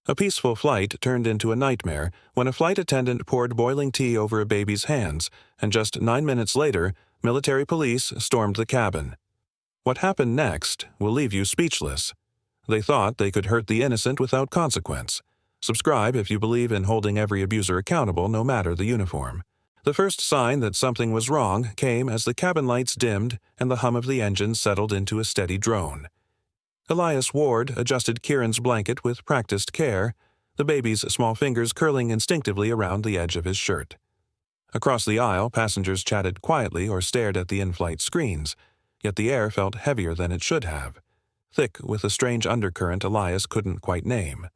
A peaceful flight turned into a nightmare when a flight attendant poured boiling tea over a baby's hands, and just 9 minutes later, military police stormed the cabin. What happened next will leave you speechless. They thought they could hurt the innocent without consequence. Subscribe if you believe in holding every abuser accountable, no matter the uniform. The first sign that something was wrong came as the cabin lights dimmed and the hum of the engine settled into a steady drone. Elias Ward adjusted Kieran's blanket with practiced care, the baby's small fingers curling instinctively around the edge of his shirt. Across the aisle, passengers chatted quietly or stared at the in-flight screens, yet the air felt heavier than it should have, thick with a strange undercurrent Elias couldn't quite name.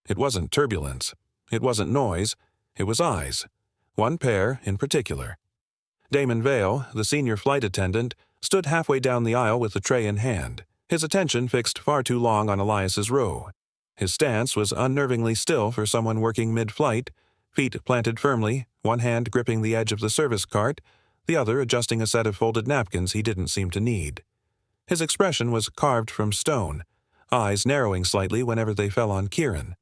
It wasn't turbulence. It wasn't noise. It was eyes. One pair in particular. Damon Vale, the senior flight attendant, stood halfway down the aisle with a tray in hand, his attention fixed far too long on Elias's row. His stance was unnervingly still for someone working mid-flight, feet planted firmly, one hand gripping the edge of the service cart, the other adjusting a set of folded napkins he didn't seem to need. His expression was carved from stone, eyes narrowing slightly whenever they fell on Kieran.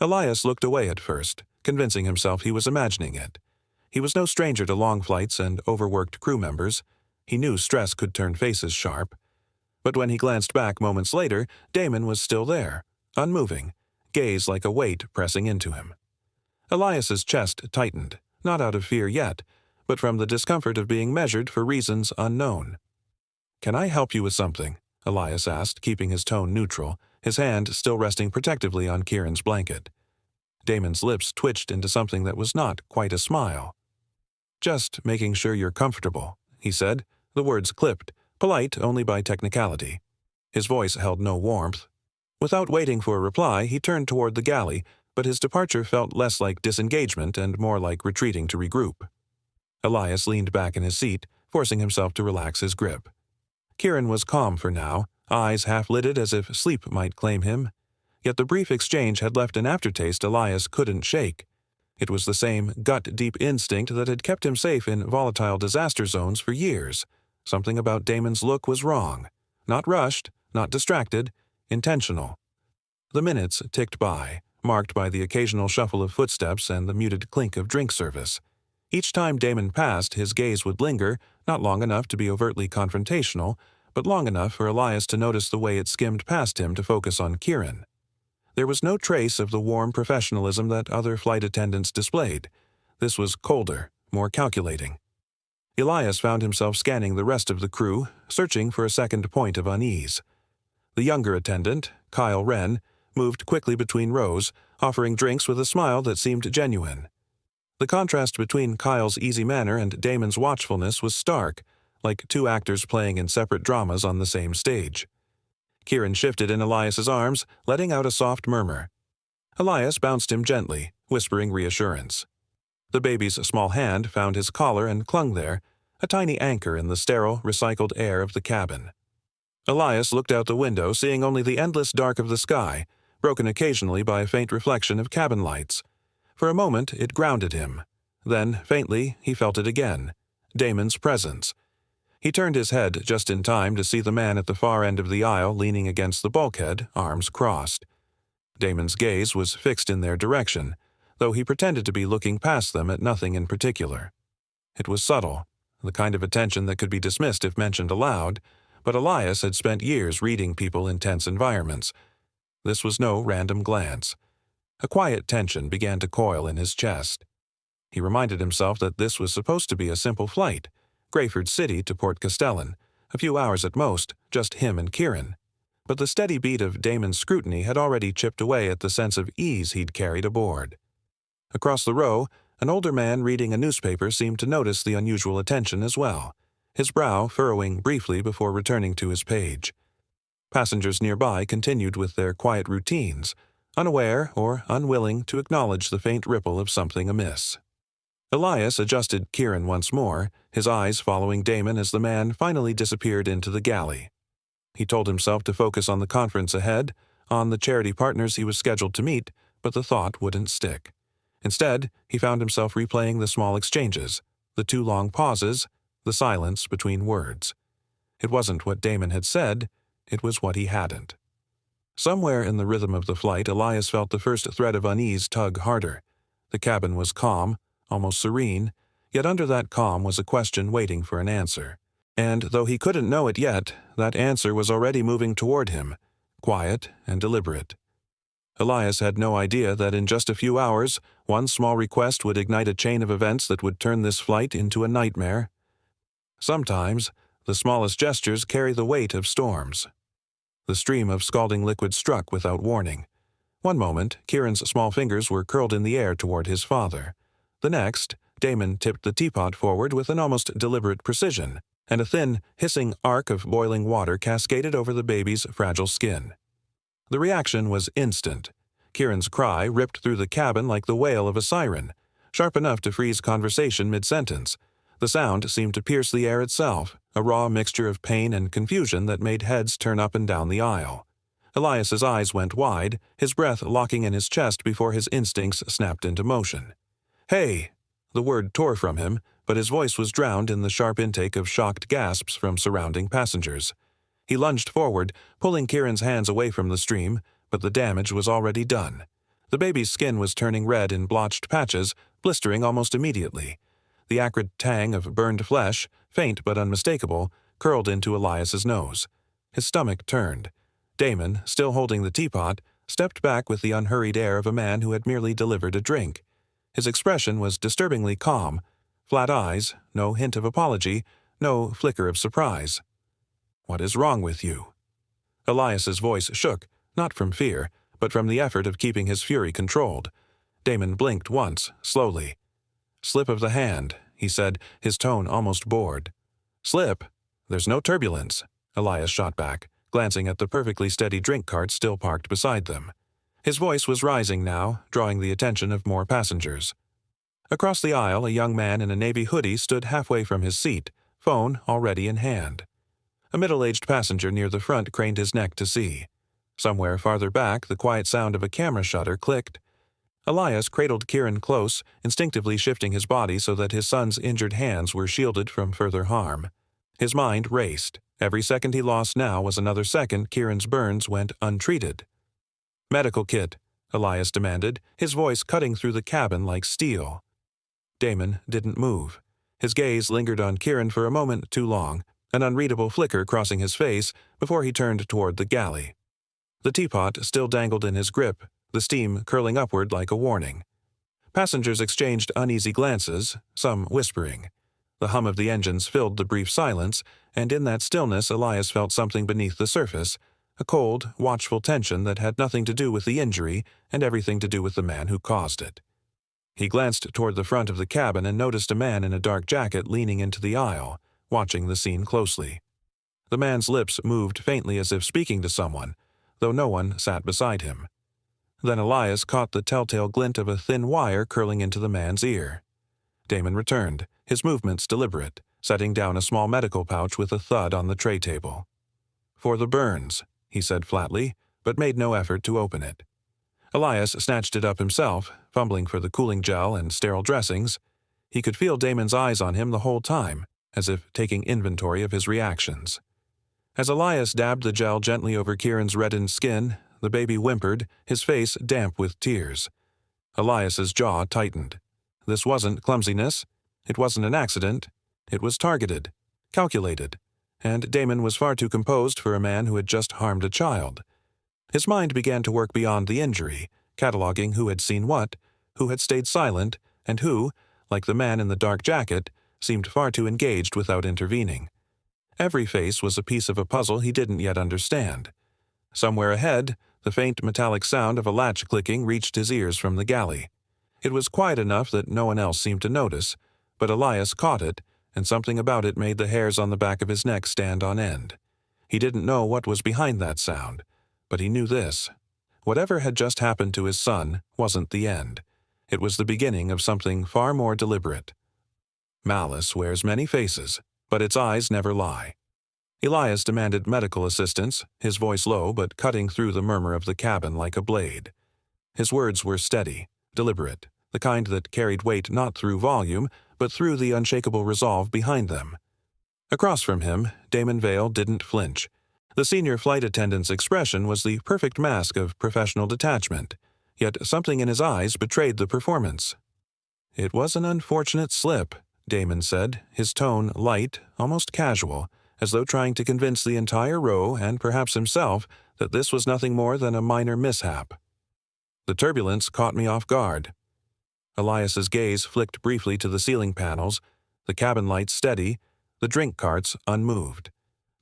Elias looked away at first, convincing himself he was imagining it. He was no stranger to long flights and overworked crew members. He knew stress could turn faces sharp. But when he glanced back moments later, Damon was still there, unmoving, gaze like a weight pressing into him. Elias's chest tightened, not out of fear yet, but from the discomfort of being measured for reasons unknown. "Can I help you with something?" Elias asked, keeping his tone neutral, his hand still resting protectively on Kieran's blanket. Damon's lips twitched into something that was not quite a smile. "Just making sure you're comfortable," he said, the words clipped, polite only by technicality. His voice held no warmth. Without waiting for a reply, he turned toward the galley, but his departure felt less like disengagement and more like retreating to regroup. Elias leaned back in his seat, forcing himself to relax his grip. Kieran was calm for now, eyes half-lidded as if sleep might claim him. Yet the brief exchange had left an aftertaste Elias couldn't shake. It was the same gut-deep instinct that had kept him safe in volatile disaster zones for years. Something about Damon's look was wrong. Not rushed, not distracted, intentional. The minutes ticked by, marked by the occasional shuffle of footsteps and the muted clink of drink service. Each time Damon passed, his gaze would linger, not long enough to be overtly confrontational, but long enough for Elias to notice the way it skimmed past him to focus on Kieran. There was no trace of the warm professionalism that other flight attendants displayed. This was colder, more calculating. Elias found himself scanning the rest of the crew, searching for a second point of unease. The younger attendant, Kyle Wren, moved quickly between rows, offering drinks with a smile that seemed genuine. The contrast between Kyle's easy manner and Damon's watchfulness was stark, like two actors playing in separate dramas on the same stage. Kieran shifted in Elias's arms, letting out a soft murmur. Elias bounced him gently, whispering reassurance. The baby's small hand found his collar and clung there, a tiny anchor in the sterile, recycled air of the cabin. Elias looked out the window, seeing only the endless dark of the sky, broken occasionally by a faint reflection of cabin lights. For a moment, it grounded him. Then, faintly, he felt it again. Damon's presence. He turned his head just in time to see the man at the far end of the aisle leaning against the bulkhead, arms crossed. Damon's gaze was fixed in their direction, though he pretended to be looking past them at nothing in particular. It was subtle, the kind of attention that could be dismissed if mentioned aloud, but Elias had spent years reading people in tense environments. This was no random glance. A quiet tension began to coil in his chest. He reminded himself that this was supposed to be a simple flight, Greyford City to Port Castellan, a few hours at most, just him and Kieran. But the steady beat of Damon's scrutiny had already chipped away at the sense of ease he'd carried aboard. Across the row, an older man reading a newspaper seemed to notice the unusual attention as well, his brow furrowing briefly before returning to his page. Passengers nearby continued with their quiet routines, unaware or unwilling to acknowledge the faint ripple of something amiss. Elias adjusted Kieran once more, his eyes following Damon as the man finally disappeared into the galley. He told himself to focus on the conference ahead, on the charity partners he was scheduled to meet, but the thought wouldn't stick. Instead, he found himself replaying the small exchanges, the too long pauses, the silence between words. It wasn't what Damon had said, it was what he hadn't. Somewhere in the rhythm of the flight, Elias felt the first thread of unease tug harder. The cabin was calm, almost serene, yet under that calm was a question waiting for an answer. And though he couldn't know it yet, that answer was already moving toward him, quiet and deliberate. Elias had no idea that in just a few hours, one small request would ignite a chain of events that would turn this flight into a nightmare. Sometimes, the smallest gestures carry the weight of storms. The stream of scalding liquid struck without warning. One moment, Kieran's small fingers were curled in the air toward his father. The next, Damon tipped the teapot forward with an almost deliberate precision, and a thin, hissing arc of boiling water cascaded over the baby's fragile skin. The reaction was instant. Kieran's cry ripped through the cabin like the wail of a siren, sharp enough to freeze conversation mid-sentence. The sound seemed to pierce the air itself, a raw mixture of pain and confusion that made heads turn up and down the aisle. Elias's eyes went wide, his breath locking in his chest before his instincts snapped into motion. "Hey!" The word tore from him, but his voice was drowned in the sharp intake of shocked gasps from surrounding passengers. He lunged forward, pulling Kieran's hands away from the stream, but the damage was already done. The baby's skin was turning red in blotched patches, blistering almost immediately. The acrid tang of burned flesh, faint but unmistakable, curled into Elias's nose. His stomach turned. Damon, still holding the teapot, stepped back with the unhurried air of a man who had merely delivered a drink. His expression was disturbingly calm. Flat eyes, no hint of apology, no flicker of surprise. "What is wrong with you?" Elias's voice shook, not from fear, but from the effort of keeping his fury controlled. Damon blinked once, slowly. "Slip of the hand," he said, his tone almost bored. "Slip? There's no turbulence," Elias shot back, glancing at the perfectly steady drink cart still parked beside them. His voice was rising now, drawing the attention of more passengers. Across the aisle, a young man in a navy hoodie stood halfway from his seat, phone already in hand. A middle-aged passenger near the front craned his neck to see. Somewhere farther back, the quiet sound of a camera shutter clicked. Elias cradled Kieran close, instinctively shifting his body so that his son's injured hands were shielded from further harm. His mind raced. Every second he lost now was another second Kieran's burns went untreated. "Medical kit," Elias demanded, his voice cutting through the cabin like steel. Damon didn't move. His gaze lingered on Kieran for a moment too long, an unreadable flicker crossing his face before he turned toward the galley. The teapot still dangled in his grip, the steam curling upward like a warning. Passengers exchanged uneasy glances, some whispering. The hum of the engines filled the brief silence, and in that stillness Elias felt something beneath the surface, a cold, watchful tension that had nothing to do with the injury and everything to do with the man who caused it. He glanced toward the front of the cabin and noticed a man in a dark jacket leaning into the aisle, watching the scene closely. The man's lips moved faintly as if speaking to someone, though no one sat beside him. Then Elias caught the telltale glint of a thin wire curling into the man's ear. Damon returned, his movements deliberate, setting down a small medical pouch with a thud on the tray table. "For the burns," he said flatly, but made no effort to open it. Elias snatched it up himself, fumbling for the cooling gel and sterile dressings. He could feel Damon's eyes on him the whole time, as if taking inventory of his reactions. As Elias dabbed the gel gently over Kieran's reddened skin, the baby whimpered, his face damp with tears. Elias's jaw tightened. This wasn't clumsiness. It wasn't an accident. It was targeted, calculated, and Damon was far too composed for a man who had just harmed a child. His mind began to work beyond the injury, cataloging who had seen what, who had stayed silent, and who, like the man in the dark jacket, seemed far too engaged without intervening. Every face was a piece of a puzzle he didn't yet understand. Somewhere ahead, the faint metallic sound of a latch clicking reached his ears from the galley. It was quiet enough that no one else seemed to notice, but Elias caught it, and something about it made the hairs on the back of his neck stand on end. He didn't know what was behind that sound, but he knew this. Whatever had just happened to his son wasn't the end. It was the beginning of something far more deliberate. Malice wears many faces, but its eyes never lie. Elias demanded medical assistance, his voice low but cutting through the murmur of the cabin like a blade. His words were steady, deliberate, the kind that carried weight not through volume, but through the unshakable resolve behind them. Across from him, Damon Vale didn't flinch. The senior flight attendant's expression was the perfect mask of professional detachment, yet something in his eyes betrayed the performance. "It was an unfortunate slip," Damon said, his tone light, almost casual, as though trying to convince the entire row and perhaps himself that this was nothing more than a minor mishap. "The turbulence caught me off guard." Elias's gaze flicked briefly to the ceiling panels, the cabin lights steady, the drink carts unmoved.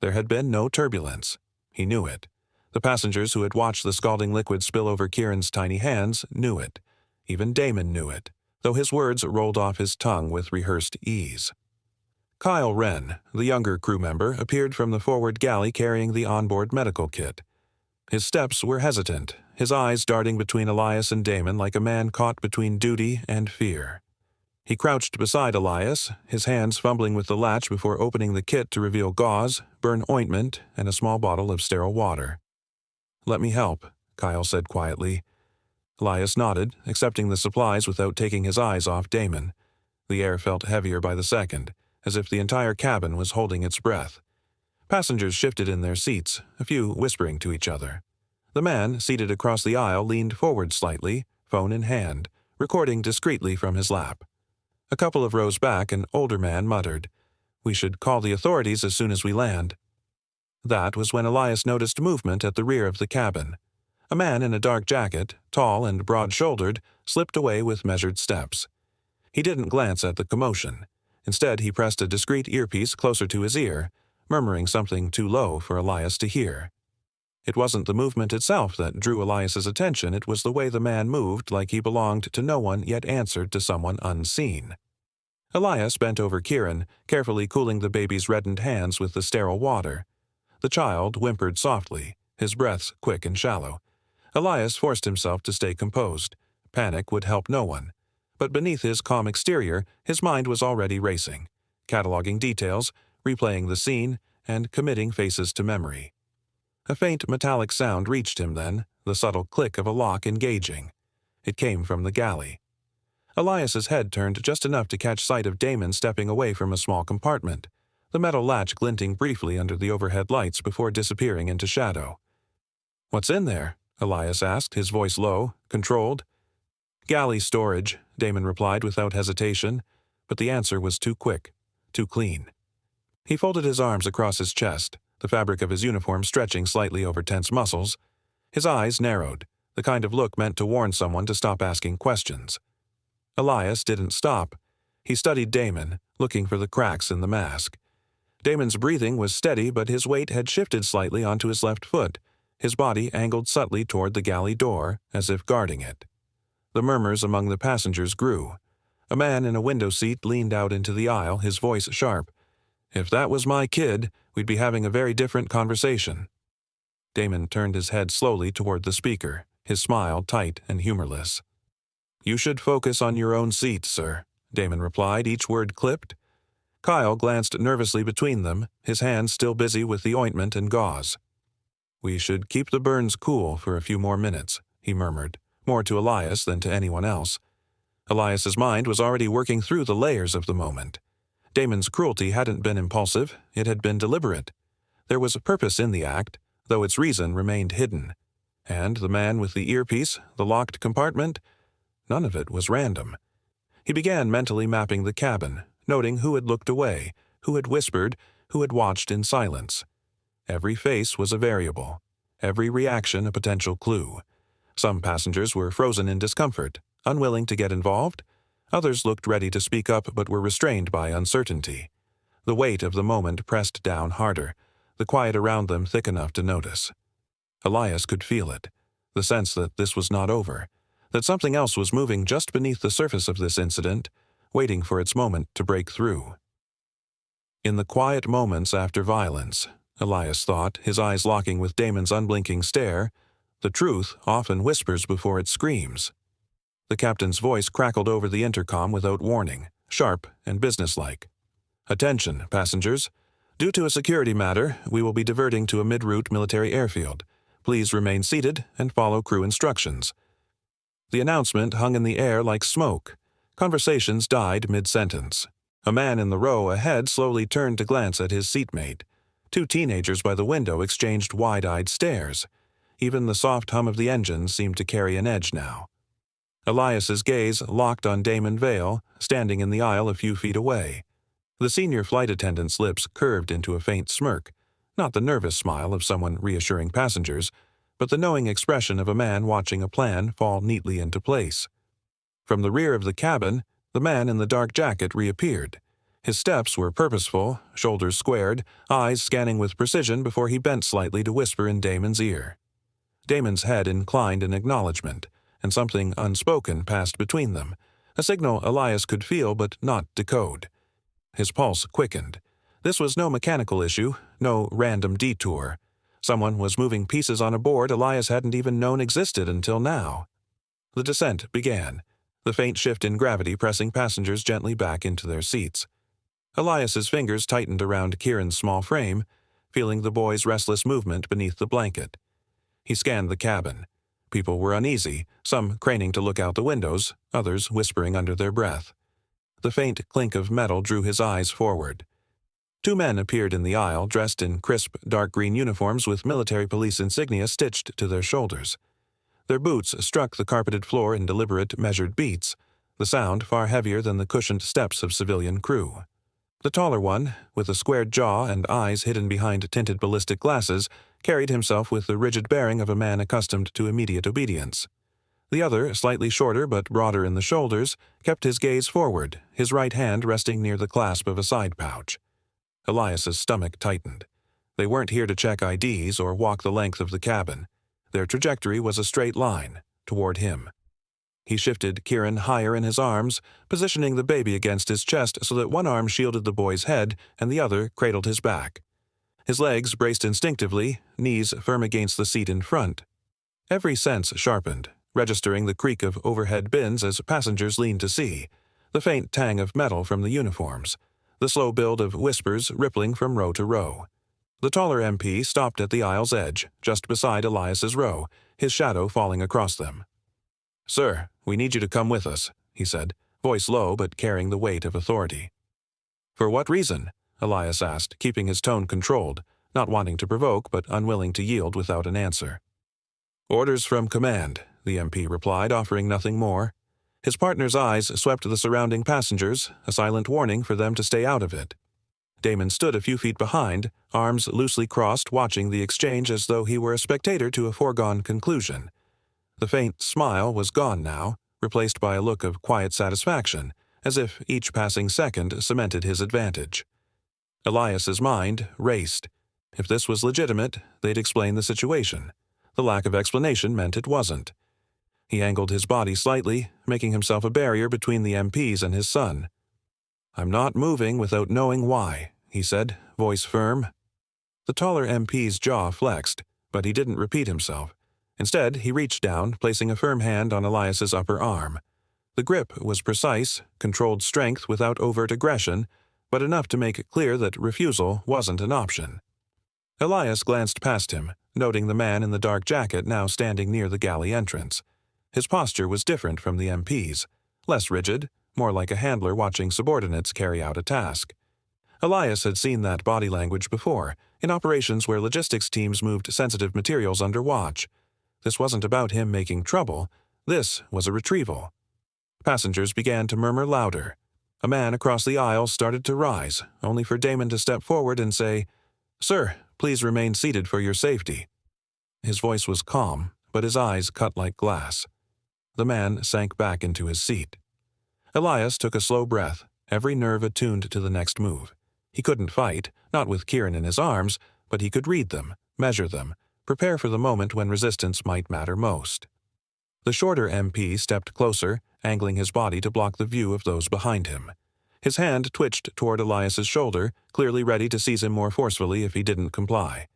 There had been no turbulence. He knew it. The passengers who had watched the scalding liquid spill over Kieran's tiny hands knew it. Even Damon knew it, though his words rolled off his tongue with rehearsed ease. Kyle Wren, the younger crew member, appeared from the forward galley carrying the onboard medical kit. His steps were hesitant, his eyes darting between Elias and Damon like a man caught between duty and fear. He crouched beside Elias, his hands fumbling with the latch before opening the kit to reveal gauze, burn ointment, and a small bottle of sterile water. "Let me help," Kyle said quietly. Elias nodded, accepting the supplies without taking his eyes off Damon. The air felt heavier by the second, as if the entire cabin was holding its breath. Passengers shifted in their seats, a few whispering to each other. The man, seated across the aisle, leaned forward slightly, phone in hand, recording discreetly from his lap. A couple of rows back, an older man muttered, "We should call the authorities as soon as we land." That was when Elias noticed movement at the rear of the cabin. A man in a dark jacket, tall and broad-shouldered, slipped away with measured steps. He didn't glance at the commotion. Instead, he pressed a discreet earpiece closer to his ear, murmuring something too low for Elias to hear. It wasn't the movement itself that drew Elias's attention, it was the way the man moved like he belonged to no one yet answered to someone unseen. Elias bent over Kieran, carefully cooling the baby's reddened hands with the sterile water. The child whimpered softly, his breaths quick and shallow. Elias forced himself to stay composed. Panic would help no one. But beneath his calm exterior, his mind was already racing, cataloging details, replaying the scene, and committing faces to memory. A faint metallic sound reached him then, the subtle click of a lock engaging. It came from the galley. Elias's head turned just enough to catch sight of Damon stepping away from a small compartment, the metal latch glinting briefly under the overhead lights before disappearing into shadow. "What's in there?" Elias asked, his voice low, controlled. "Galley storage," Damon replied without hesitation, but the answer was too quick, too clean. He folded his arms across his chest, the fabric of his uniform stretching slightly over tense muscles. His eyes narrowed, the kind of look meant to warn someone to stop asking questions. Elias didn't stop. He studied Damon, looking for the cracks in the mask. Damon's breathing was steady, but his weight had shifted slightly onto his left foot, his body angled subtly toward the galley door, as if guarding it. The murmurs among the passengers grew. A man in a window seat leaned out into the aisle, his voice sharp. "If that was my kid, we'd be having a very different conversation." Damon turned his head slowly toward the speaker, his smile tight and humorless. "You should focus on your own seat, sir," Damon replied, each word clipped. Kyle glanced nervously between them, his hands still busy with the ointment and gauze. "We should keep the burns cool for a few more minutes," he murmured, more to Elias than to anyone else. Elias's mind was already working through the layers of the moment. Damon's cruelty hadn't been impulsive, it had been deliberate. There was a purpose in the act, though its reason remained hidden. And the man with the earpiece, the locked compartment, none of it was random. He began mentally mapping the cabin, noting who had looked away, who had whispered, who had watched in silence. Every face was a variable, every reaction a potential clue. Some passengers were frozen in discomfort, unwilling to get involved. Others looked ready to speak up but were restrained by uncertainty. The weight of the moment pressed down harder, the quiet around them thick enough to notice. Elias could feel it, the sense that this was not over, that something else was moving just beneath the surface of this incident, waiting for its moment to break through. In the quiet moments after violence, Elias thought, his eyes locking with Damon's unblinking stare, the truth often whispers before it screams. The captain's voice crackled over the intercom without warning, sharp and businesslike. "Attention, passengers. Due to a security matter, we will be diverting to a mid-route military airfield. Please remain seated and follow crew instructions." The announcement hung in the air like smoke. Conversations died mid-sentence. A man in the row ahead slowly turned to glance at his seatmate. Two teenagers by the window exchanged wide-eyed stares. Even the soft hum of the engine seemed to carry an edge now. Elias's gaze locked on Damon Vale, standing in the aisle a few feet away. The senior flight attendant's lips curved into a faint smirk, not the nervous smile of someone reassuring passengers, but the knowing expression of a man watching a plan fall neatly into place. From the rear of the cabin, the man in the dark jacket reappeared. His steps were purposeful, shoulders squared, eyes scanning with precision before he bent slightly to whisper in Damon's ear. Damon's head inclined in acknowledgement, and something unspoken passed between them, a signal Elias could feel but not decode. His pulse quickened. This was no mechanical issue, no random detour. Someone was moving pieces on a board Elias hadn't even known existed until now. The descent began, the faint shift in gravity pressing passengers gently back into their seats. Elias's fingers tightened around Kieran's small frame, feeling the boy's restless movement beneath the blanket. He scanned the cabin. People were uneasy, some craning to look out the windows, others whispering under their breath. The faint clink of metal drew his eyes forward. Two men appeared in the aisle, dressed in crisp, dark green uniforms with military police insignia stitched to their shoulders. Their boots struck the carpeted floor in deliberate, measured beats, the sound far heavier than the cushioned steps of civilian crew. The taller one, with a squared jaw and eyes hidden behind tinted ballistic glasses, carried himself with the rigid bearing of a man accustomed to immediate obedience. The other, slightly shorter but broader in the shoulders, kept his gaze forward, his right hand resting near the clasp of a side pouch. Elias's stomach tightened. They weren't here to check IDs or walk the length of the cabin. Their trajectory was a straight line, toward him. He shifted Kieran higher in his arms, positioning the baby against his chest so that one arm shielded the boy's head and the other cradled his back. His legs braced instinctively, knees firm against the seat in front. Every sense sharpened, registering the creak of overhead bins as passengers leaned to see, the faint tang of metal from the uniforms, the slow build of whispers rippling from row to row. The taller MP stopped at the aisle's edge, just beside Elias's row, his shadow falling across them. "Sir, we need you to come with us," he said, voice low but carrying the weight of authority. "For what reason?" Elias asked, keeping his tone controlled, not wanting to provoke but unwilling to yield without an answer. "Orders from command," the MP replied, offering nothing more. His partner's eyes swept the surrounding passengers, a silent warning for them to stay out of it. Damon stood a few feet behind, arms loosely crossed, watching the exchange as though he were a spectator to a foregone conclusion. The faint smile was gone now, replaced by a look of quiet satisfaction, as if each passing second cemented his advantage. Elias's mind raced. If this was legitimate, they'd explain the situation. The lack of explanation meant it wasn't. He angled his body slightly, making himself a barrier between the MPs and his son. "I'm not moving without knowing why," he said, voice firm. The taller MP's jaw flexed, but he didn't repeat himself. Instead, he reached down, placing a firm hand on Elias's upper arm. The grip was precise, controlled strength without overt aggression, but enough to make it clear that refusal wasn't an option. Elias glanced past him, noting the man in the dark jacket now standing near the galley entrance. His posture was different from the MP's, less rigid, more like a handler watching subordinates carry out a task. Elias had seen that body language before, in operations where logistics teams moved sensitive materials under watch. This wasn't about him making trouble. This was a retrieval. Passengers began to murmur louder. A man across the aisle started to rise, only for Damon to step forward and say, "Sir, please remain seated for your safety." His voice was calm, but his eyes cut like glass. The man sank back into his seat. Elias took a slow breath, every nerve attuned to the next move. He couldn't fight, not with Kieran in his arms, but he could read them, measure them, prepare for the moment when resistance might matter most. The shorter MP stepped closer, angling his body to block the view of those behind him. His hand twitched toward Elias's shoulder, clearly ready to seize him more forcefully if he didn't comply.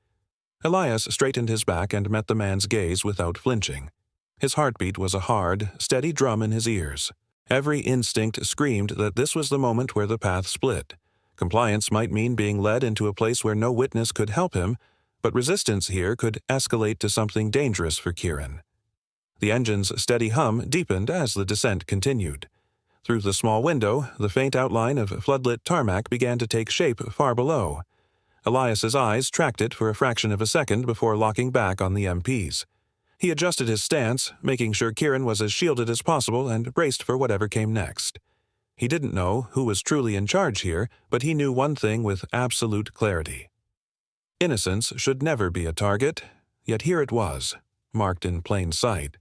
Elias straightened his back and met the man's gaze without flinching. His heartbeat was a hard, steady drum in his ears. Every instinct screamed that this was the moment where the path split. Compliance might mean being led into a place where no witness could help him, but resistance here could escalate to something dangerous for Kieran. The engine's steady hum deepened as the descent continued. Through the small window, the faint outline of floodlit tarmac began to take shape far below. Elias's eyes tracked it for a fraction of a second before locking back on the MPs. He adjusted his stance, making sure Kieran was as shielded as possible and braced for whatever came next. He didn't know who was truly in charge here, but he knew one thing with absolute clarity. Innocence should never be a target, yet here it was, marked in plain sight.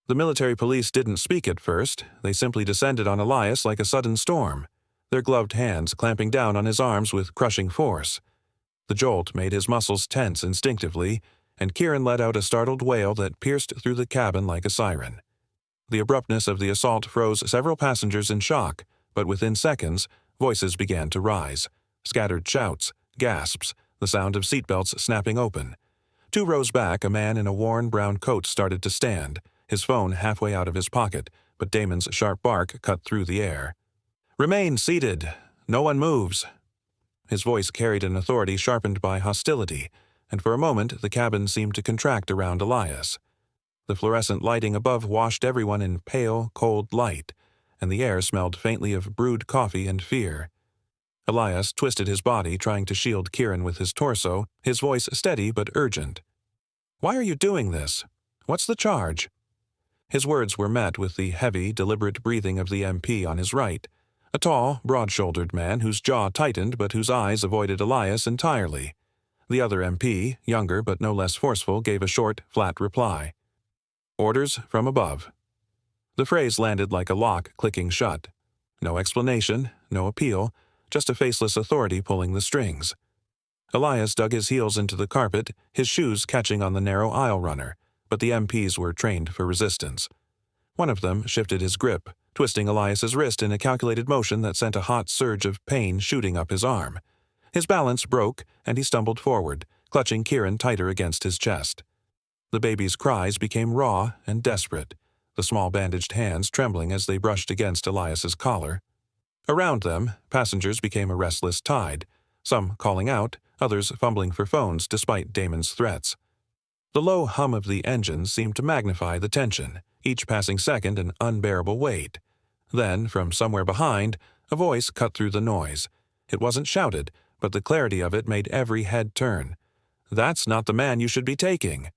The military police didn't speak at first. They simply descended on Elias like a sudden storm, their gloved hands clamping down on his arms with crushing force. The jolt made his muscles tense instinctively, and Kieran let out a startled wail that pierced through the cabin like a siren. The abruptness of the assault froze several passengers in shock, but within seconds, voices began to rise. Scattered shouts, gasps, the sound of seatbelts snapping open. 2 rows back, a man in a worn brown coat started to stand, his phone halfway out of his pocket, but Damon's sharp bark cut through the air. "Remain seated. No one moves." His voice carried an authority sharpened by hostility, and for a moment the cabin seemed to contract around Elias. The fluorescent lighting above washed everyone in pale, cold light, and the air smelled faintly of brewed coffee and fear. Elias twisted his body, trying to shield Kieran with his torso, his voice steady but urgent. "Why are you doing this? What's the charge?" His words were met with the heavy, deliberate breathing of the MP on his right, a tall, broad-shouldered man whose jaw tightened but whose eyes avoided Elias entirely. The other MP, younger but no less forceful, gave a short, flat reply. "Orders from above." The phrase landed like a lock clicking shut. No explanation, no appeal, just a faceless authority pulling the strings. Elias dug his heels into the carpet, his shoes catching on the narrow aisle runner, but the MPs were trained for resistance. One of them shifted his grip, twisting Elias's wrist in a calculated motion that sent a hot surge of pain shooting up his arm. His balance broke, and he stumbled forward, clutching Kieran tighter against his chest. The baby's cries became raw and desperate, the small bandaged hands trembling as they brushed against Elias's collar. Around them, passengers became a restless tide, some calling out, others fumbling for phones despite Damon's threats. The low hum of the engines seemed to magnify the tension, each passing second an unbearable weight. Then, from somewhere behind, a voice cut through the noise. It wasn't shouted, but the clarity of it made every head turn. "That's not the man you should be taking."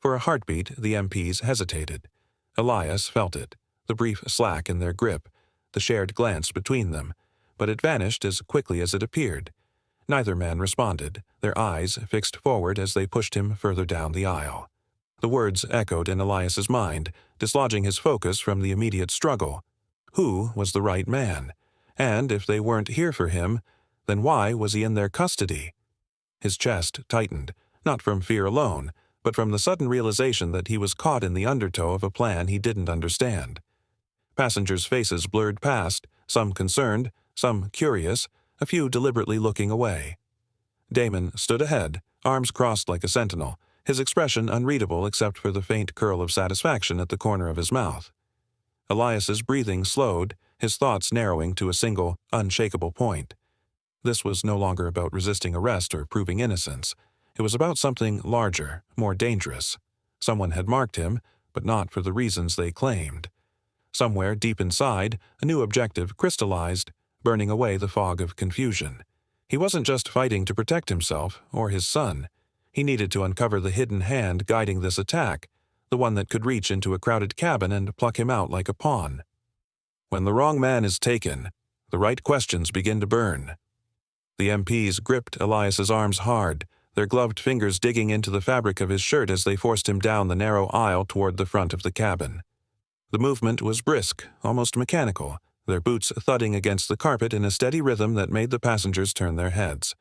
For a heartbeat, the MPs hesitated. Elias felt it, the brief slack in their grip, the shared glance between them, but it vanished as quickly as it appeared. Neither man responded, their eyes fixed forward as they pushed him further down the aisle. The words echoed in Elias's mind, dislodging his focus from the immediate struggle. Who was the right man? And if they weren't here for him, then why was he in their custody? His chest tightened, not from fear alone, but from the sudden realization that he was caught in the undertow of a plan he didn't understand. Passengers' faces blurred past, some concerned, some curious, a few deliberately looking away. Damon stood ahead, arms crossed like a sentinel, his expression unreadable except for the faint curl of satisfaction at the corner of his mouth. Elias's breathing slowed, his thoughts narrowing to a single, unshakable point. This was no longer about resisting arrest or proving innocence. It was about something larger, more dangerous. Someone had marked him, but not for the reasons they claimed. Somewhere deep inside, a new objective crystallized, burning away the fog of confusion. He wasn't just fighting to protect himself or his son. He needed to uncover the hidden hand guiding this attack, the one that could reach into a crowded cabin and pluck him out like a pawn. When the wrong man is taken, the right questions begin to burn. The MPs gripped Elias's arms hard, their gloved fingers digging into the fabric of his shirt as they forced him down the narrow aisle toward the front of the cabin. The movement was brisk, almost mechanical, their boots thudding against the carpet in a steady rhythm that made the passengers turn their heads.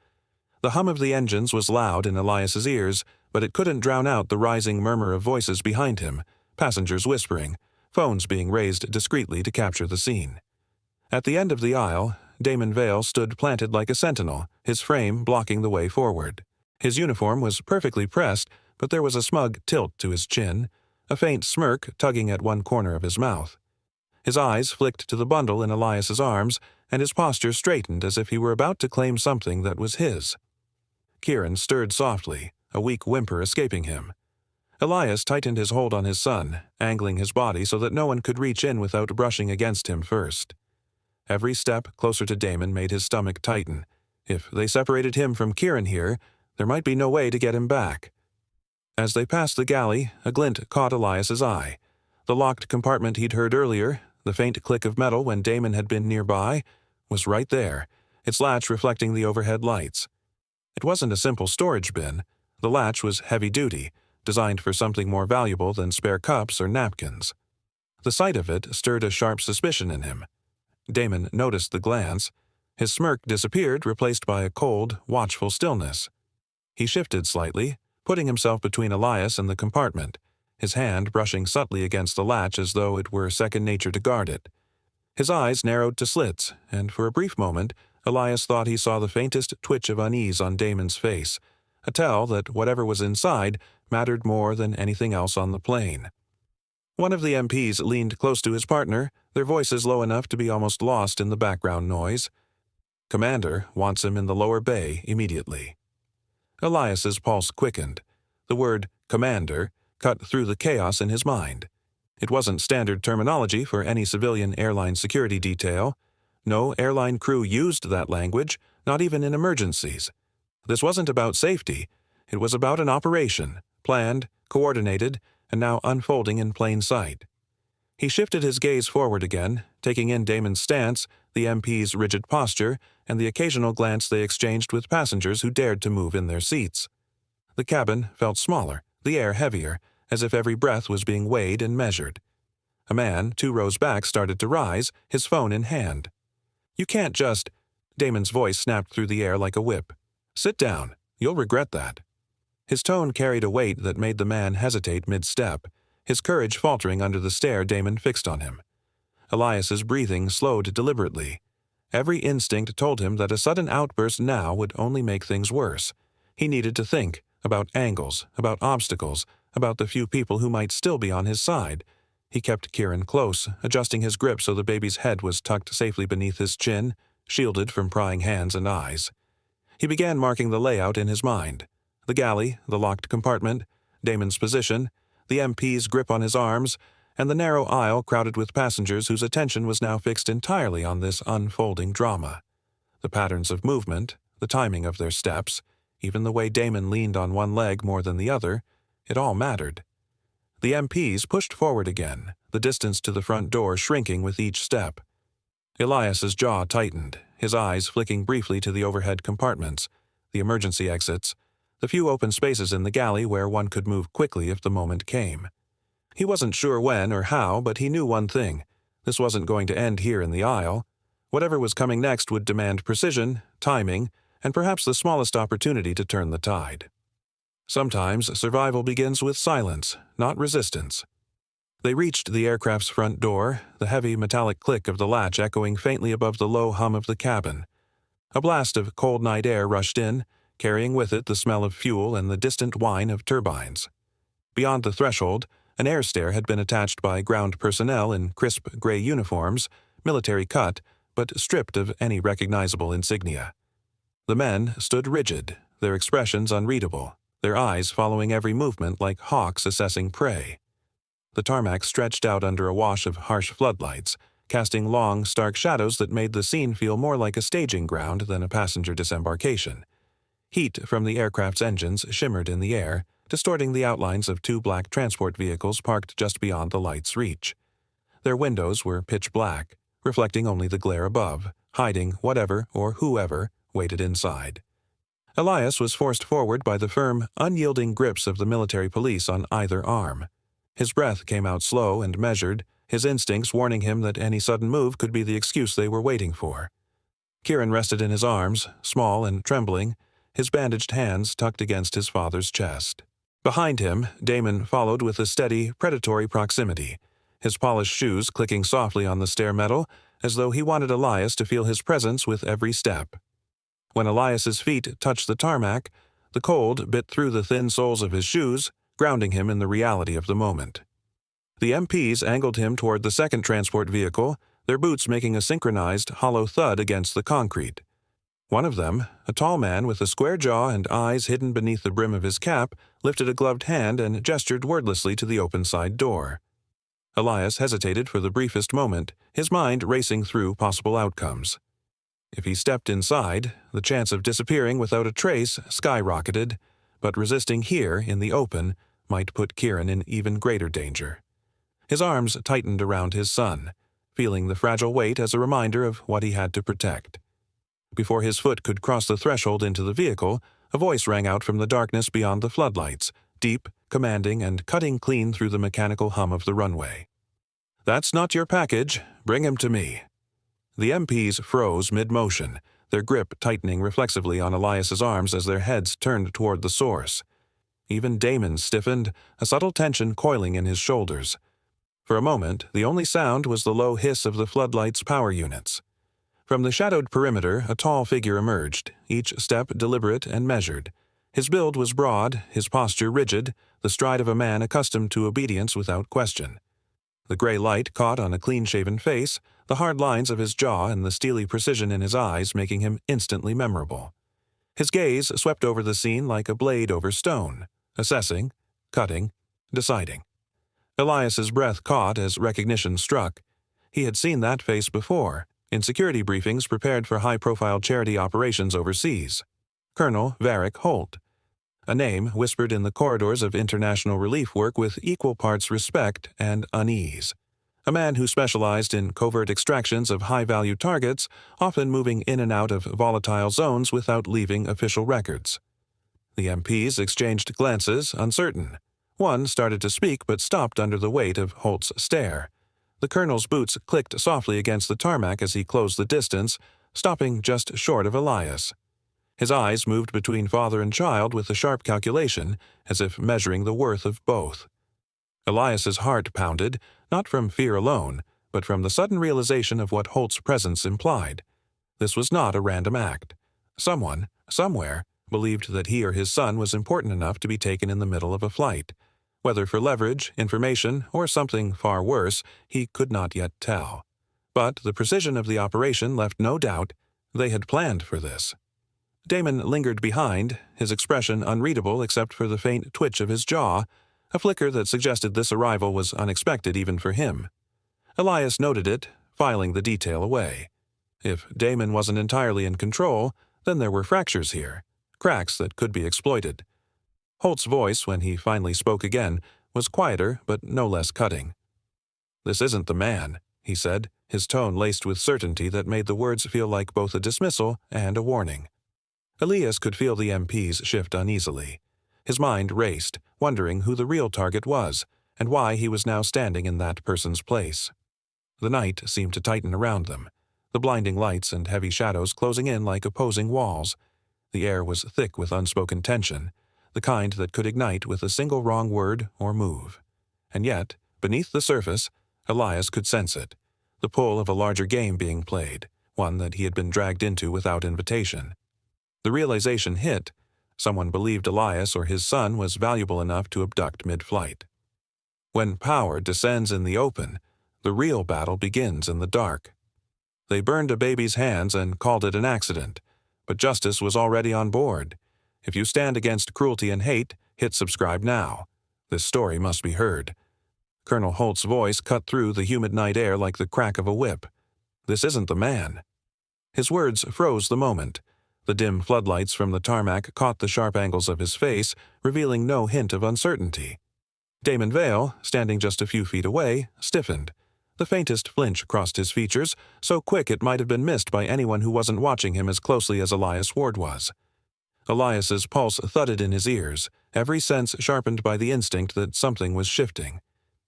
The hum of the engines was loud in Elias's ears, but it couldn't drown out the rising murmur of voices behind him, passengers whispering, phones being raised discreetly to capture the scene. At the end of the aisle, Damon Vale stood planted like a sentinel, his frame blocking the way forward. His uniform was perfectly pressed, but there was a smug tilt to his chin, a faint smirk tugging at one corner of his mouth. His eyes flicked to the bundle in Elias's arms, and his posture straightened as if he were about to claim something that was his. Kieran stirred softly, a weak whimper escaping him. Elias tightened his hold on his son, angling his body so that no one could reach in without brushing against him first. Every step closer to Damon made his stomach tighten. If they separated him from Kieran here, there might be no way to get him back. As they passed the galley, a glint caught Elias's eye. The locked compartment he'd heard earlier, the faint click of metal when Damon had been nearby, was right there, its latch reflecting the overhead lights. It wasn't a simple storage bin. The latch was heavy-duty, designed for something more valuable than spare cups or napkins. The sight of it stirred a sharp suspicion in him. Damon noticed the glance. His smirk disappeared, replaced by a cold, watchful stillness. He shifted slightly, putting himself between Elias and the compartment, his hand brushing subtly against the latch as though it were second nature to guard it. His eyes narrowed to slits, and for a brief moment, Elias thought he saw the faintest twitch of unease on Damon's face, a tell that whatever was inside mattered more than anything else on the plane. One of the MPs leaned close to his partner, their voices low enough to be almost lost in the background noise. "Commander wants him in the lower bay immediately." Elias's pulse quickened. The word "commander" cut through the chaos in his mind. It wasn't standard terminology for any civilian airline security detail. No airline crew used that language, not even in emergencies. This wasn't about safety. It was about an operation, planned, coordinated, and now unfolding in plain sight. He shifted his gaze forward again, taking in Damon's stance, the MP's rigid posture, and the occasional glance they exchanged with passengers who dared to move in their seats. The cabin felt smaller, the air heavier, as if every breath was being weighed and measured. A man 2 rows back started to rise, his phone in hand. "You can't just—" Damon's voice snapped through the air like a whip. "Sit down. You'll regret that." His tone carried a weight that made the man hesitate mid-step, his courage faltering under the stare Damon fixed on him. Elias's breathing slowed deliberately. Every instinct told him that a sudden outburst now would only make things worse. He needed to think about angles, about obstacles, about the few people who might still be on his side. He kept Kieran close, adjusting his grip so the baby's head was tucked safely beneath his chin, shielded from prying hands and eyes. He began marking the layout in his mind. The galley, the locked compartment, Damon's position, the MP's grip on his arms, and the narrow aisle crowded with passengers whose attention was now fixed entirely on this unfolding drama. The patterns of movement, the timing of their steps, even the way Damon leaned on one leg more than the other, it all mattered. The MPs pushed forward again, the distance to the front door shrinking with each step. Elias's jaw tightened, his eyes flicking briefly to the overhead compartments, the emergency exits, the few open spaces in the galley where one could move quickly if the moment came. He wasn't sure when or how, but he knew one thing. This wasn't going to end here in the aisle. Whatever was coming next would demand precision, timing, and perhaps the smallest opportunity to turn the tide. Sometimes survival begins with silence, not resistance. They reached the aircraft's front door, the heavy metallic click of the latch echoing faintly above the low hum of the cabin. A blast of cold night air rushed in, carrying with it the smell of fuel and the distant whine of turbines. Beyond the threshold, an air stair had been attached by ground personnel in crisp gray uniforms, military cut, but stripped of any recognizable insignia. The men stood rigid, their expressions unreadable, their eyes following every movement like hawks assessing prey. The tarmac stretched out under a wash of harsh floodlights, casting long, stark shadows that made the scene feel more like a staging ground than a passenger disembarkation. Heat from the aircraft's engines shimmered in the air, distorting the outlines of 2 black transport vehicles parked just beyond the light's reach. Their windows were pitch black, reflecting only the glare above, hiding whatever or whoever waited inside. Elias was forced forward by the firm, unyielding grips of the military police on either arm. His breath came out slow and measured, his instincts warning him that any sudden move could be the excuse they were waiting for. Kieran rested in his arms, small and trembling, his bandaged hands tucked against his father's chest. Behind him, Damon followed with a steady, predatory proximity, his polished shoes clicking softly on the stair metal, as though he wanted Elias to feel his presence with every step. When Elias's feet touched the tarmac, the cold bit through the thin soles of his shoes, grounding him in the reality of the moment. The MPs angled him toward the second transport vehicle, their boots making a synchronized, hollow thud against the concrete. One of them, a tall man with a square jaw and eyes hidden beneath the brim of his cap, lifted a gloved hand and gestured wordlessly to the open side door. Elias hesitated for the briefest moment, his mind racing through possible outcomes. If he stepped inside, the chance of disappearing without a trace skyrocketed, but resisting here in the open might put Kieran in even greater danger. His arms tightened around his son, feeling the fragile weight as a reminder of what he had to protect. Before his foot could cross the threshold into the vehicle, a voice rang out from the darkness beyond the floodlights, deep, commanding, and cutting clean through the mechanical hum of the runway. "That's not your package. Bring him to me." The MPs froze mid-motion, their grip tightening reflexively on Elias's arms as their heads turned toward the source. Even Damon stiffened, a subtle tension coiling in his shoulders. For a moment, the only sound was the low hiss of the floodlight's power units. From the shadowed perimeter, a tall figure emerged, each step deliberate and measured. His build was broad, his posture rigid, the stride of a man accustomed to obedience without question. The gray light caught on a clean-shaven face, the hard lines of his jaw and the steely precision in his eyes making him instantly memorable. His gaze swept over the scene like a blade over stone, assessing, cutting, deciding. Elias's breath caught as recognition struck. He had seen that face before, in security briefings prepared for high-profile charity operations overseas. Colonel Varric Holt. A name whispered in the corridors of international relief work with equal parts respect and unease. A man who specialized in covert extractions of high-value targets, often moving in and out of volatile zones without leaving official records. The MPs exchanged glances, uncertain. One started to speak but stopped under the weight of Holt's stare. The colonel's boots clicked softly against the tarmac as he closed the distance, stopping just short of Elias. His eyes moved between father and child with a sharp calculation, as if measuring the worth of both. Elias's heart pounded, not from fear alone, but from the sudden realization of what Holt's presence implied. This was not a random act. Someone, somewhere, believed that he or his son was important enough to be taken in the middle of a flight. Whether for leverage, information, or something far worse, he could not yet tell. But the precision of the operation left no doubt they had planned for this. Damon lingered behind, his expression unreadable except for the faint twitch of his jaw, a flicker that suggested this arrival was unexpected even for him. Elias noted it, filing the detail away. If Damon wasn't entirely in control, then there were fractures here, cracks that could be exploited. Holt's voice, when he finally spoke again, was quieter but no less cutting. "This isn't the man," he said, his tone laced with certainty that made the words feel like both a dismissal and a warning. Elias could feel the MPs shift uneasily. His mind raced, wondering who the real target was, and why he was now standing in that person's place. The night seemed to tighten around them, the blinding lights and heavy shadows closing in like opposing walls. The air was thick with unspoken tension, the kind that could ignite with a single wrong word or move. And yet, beneath the surface, Elias could sense it, the pull of a larger game being played, one that he had been dragged into without invitation. The realization hit. Someone believed Elias or his son was valuable enough to abduct mid-flight. When power descends in the open, the real battle begins in the dark. They burned a baby's hands and called it an accident, but justice was already on board. If you stand against cruelty and hate, hit subscribe now. This story must be heard. Colonel Holt's voice cut through the humid night air like the crack of a whip. "This isn't the man." His words froze the moment. The dim floodlights from the tarmac caught the sharp angles of his face, revealing no hint of uncertainty. Damon Vale, standing just a few feet away, stiffened. The faintest flinch crossed his features, so quick it might have been missed by anyone who wasn't watching him as closely as Elias Ward was. Elias's pulse thudded in his ears, every sense sharpened by the instinct that something was shifting.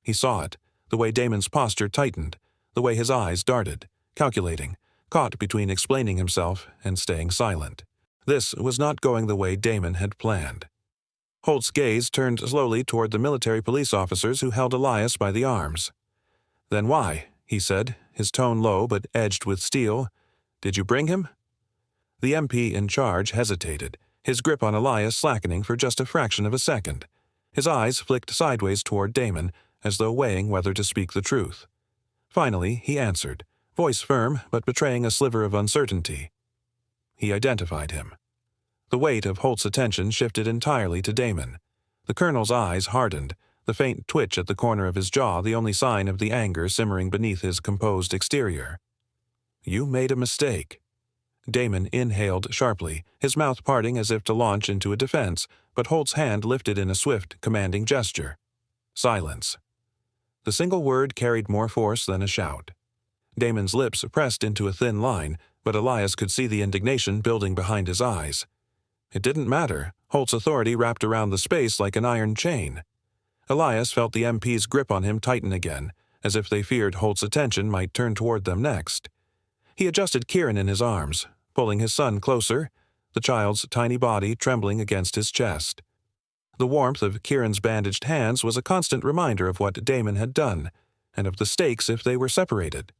He saw it, the way Damon's posture tightened, the way his eyes darted, calculating, caught between explaining himself and staying silent. This was not going the way Damon had planned. Holt's gaze turned slowly toward the military police officers who held Elias by the arms. "Then why?" he said, his tone low but edged with steel. "Did you bring him?" The MP in charge hesitated, his grip on Elias slackening for just a fraction of a second. His eyes flicked sideways toward Damon, as though weighing whether to speak the truth. Finally, he answered, voice firm but betraying a sliver of uncertainty. He identified him. The weight of Holt's attention shifted entirely to Damon. The colonel's eyes hardened, the faint twitch at the corner of his jaw the only sign of the anger simmering beneath his composed exterior. "You made a mistake." Damon inhaled sharply, his mouth parting as if to launch into a defense, but Holt's hand lifted in a swift, commanding gesture. Silence. The single word carried more force than a shout. Damon's lips pressed into a thin line, but Elias could see the indignation building behind his eyes. It didn't matter. Holt's authority wrapped around the space like an iron chain. Elias felt the MP's grip on him tighten again, as if they feared Holt's attention might turn toward them next. He adjusted Kieran in his arms, pulling his son closer, the child's tiny body trembling against his chest. The warmth of Kieran's bandaged hands was a constant reminder of what Damon had done, and of the stakes if they were separated.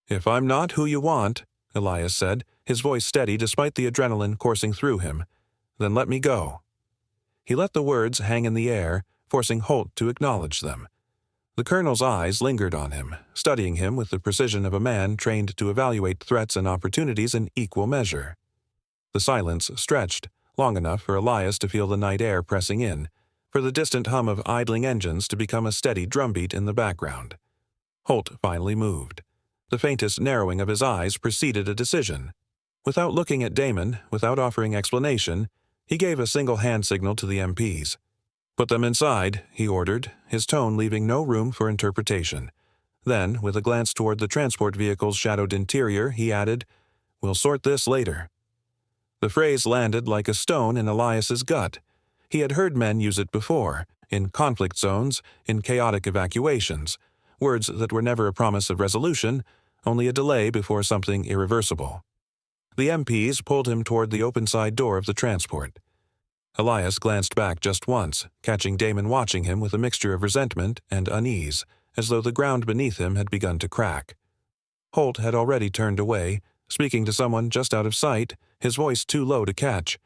"If I'm not who you want," Elias said, his voice steady despite the adrenaline coursing through him, "then let me go." He let the words hang in the air, forcing Holt to acknowledge them. The colonel's eyes lingered on him, studying him with the precision of a man trained to evaluate threats and opportunities in equal measure. The silence stretched, long enough for Elias to feel the night air pressing in, for the distant hum of idling engines to become a steady drumbeat in the background. Holt finally moved. The faintest narrowing of his eyes preceded a decision. Without looking at Damon, without offering explanation, he gave a single hand signal to the MPs. "Put them inside," he ordered, his tone leaving no room for interpretation. Then, with a glance toward the transport vehicle's shadowed interior, he added, "We'll sort this later." The phrase landed like a stone in Elias's gut. He had heard men use it before, in conflict zones, in chaotic evacuations, words that were never a promise of resolution, only a delay before something irreversible. The MPs pulled him toward the open side door of the transport. Elias glanced back just once, catching Damon watching him with a mixture of resentment and unease, as though the ground beneath him had begun to crack. Holt had already turned away, speaking to someone just out of sight, his voice too low to catch.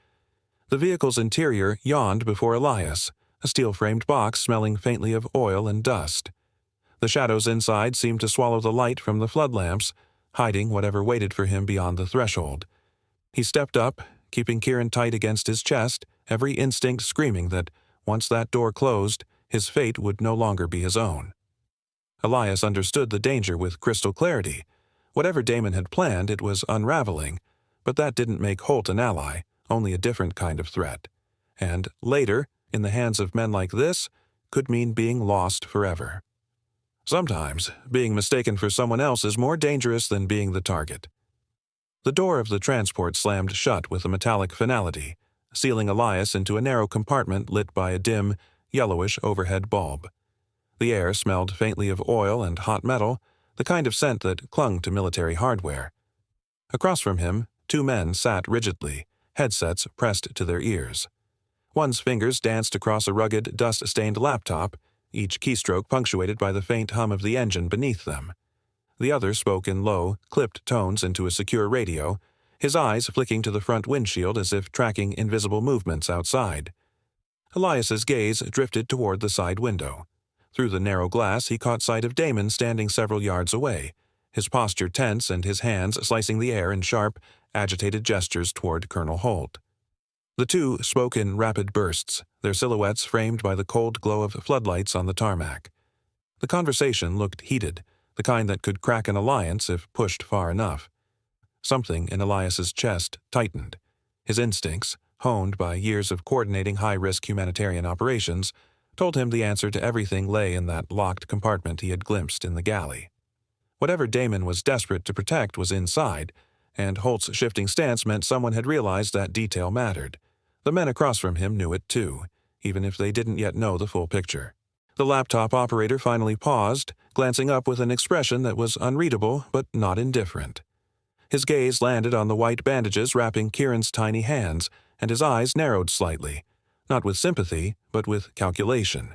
The vehicle's interior yawned before Elias, a steel-framed box smelling faintly of oil and dust. The shadows inside seemed to swallow the light from the floodlamps, hiding whatever waited for him beyond the threshold. He stepped up, keeping Kieran tight against his chest, every instinct screaming that, once that door closed, his fate would no longer be his own. Elias understood the danger with crystal clarity. Whatever Damon had planned, it was unraveling, but that didn't make Holt an ally, only a different kind of threat. And, later, in the hands of men like this, could mean being lost forever. Sometimes, being mistaken for someone else is more dangerous than being the target. The door of the transport slammed shut with a metallic finality, sealing Elias into a narrow compartment lit by a dim, yellowish overhead bulb. The air smelled faintly of oil and hot metal, the kind of scent that clung to military hardware. Across from him, two men sat rigidly, headsets pressed to their ears. One's fingers danced across a rugged, dust-stained laptop, each keystroke punctuated by the faint hum of the engine beneath them. The other spoke in low, clipped tones into a secure radio, his eyes flicking to the front windshield as if tracking invisible movements outside. Elias's gaze drifted toward the side window. Through the narrow glass he caught sight of Damon standing several yards away, his posture tense and his hands slicing the air in sharp, agitated gestures toward Colonel Holt. The two spoke in rapid bursts, their silhouettes framed by the cold glow of floodlights on the tarmac. The conversation looked heated, the kind that could crack an alliance if pushed far enough. Something in Elias's chest tightened. His instincts, honed by years of coordinating high-risk humanitarian operations, told him the answer to everything lay in that locked compartment he had glimpsed in the galley. Whatever Damon was desperate to protect was inside, and Holt's shifting stance meant someone had realized that detail mattered. The men across from him knew it too, even if they didn't yet know the full picture. The laptop operator finally paused, glancing up with an expression that was unreadable but not indifferent. His gaze landed on the white bandages wrapping Kieran's tiny hands, and his eyes narrowed slightly, not with sympathy, but with calculation.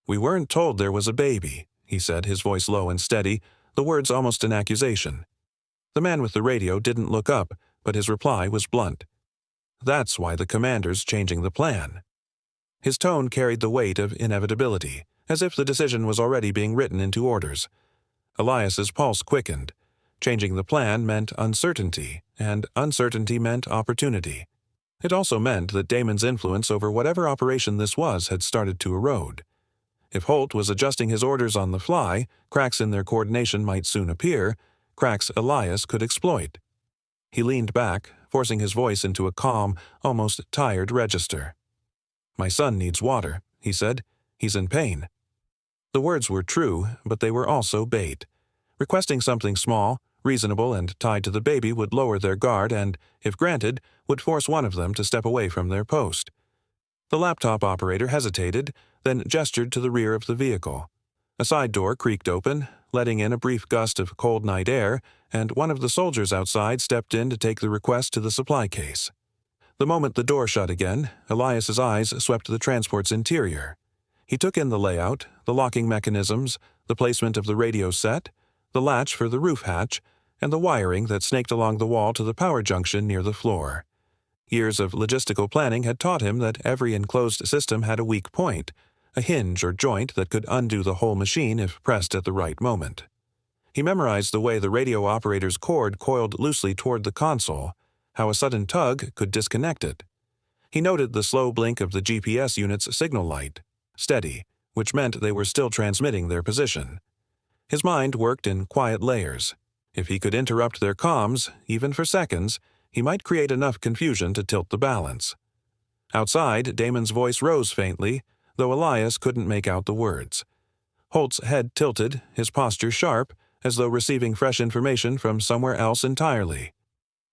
"We weren't told there was a baby," he said, his voice low and steady, the words almost an accusation. The man with the radio didn't look up, but his reply was blunt. "That's why the commander's changing the plan." His tone carried the weight of inevitability, as if the decision was already being written into orders. Elias's pulse quickened. Changing the plan meant uncertainty, and uncertainty meant opportunity. It also meant that Damon's influence over whatever operation this was had started to erode. If Holt was adjusting his orders on the fly, cracks in their coordination might soon appear, cracks Elias could exploit. He leaned back, forcing his voice into a calm, almost tired register. "My son needs water," he said. "He's in pain." The words were true, but they were also bait. Requesting something small, reasonable, and tied to the baby would lower their guard and, if granted, would force one of them to step away from their post. The laptop operator hesitated, then gestured to the rear of the vehicle. A side door creaked open, letting in a brief gust of cold night air, and one of the soldiers outside stepped in to take the request to the supply case. The moment the door shut again, Elias's eyes swept the transport's interior. He took in the layout, the locking mechanisms, the placement of the radio set, the latch for the roof hatch, and the wiring that snaked along the wall to the power junction near the floor. Years of logistical planning had taught him that every enclosed system had a weak point, a hinge or joint that could undo the whole machine if pressed at the right moment. He memorized the way the radio operator's cord coiled loosely toward the console, how a sudden tug could disconnect it. He noted the slow blink of the GPS unit's signal light, steady, which meant they were still transmitting their position. His mind worked in quiet layers. If he could interrupt their comms, even for seconds, he might create enough confusion to tilt the balance. Outside, Damon's voice rose faintly, though Elias couldn't make out the words. Holt's head tilted, his posture sharp, as though receiving fresh information from somewhere else entirely.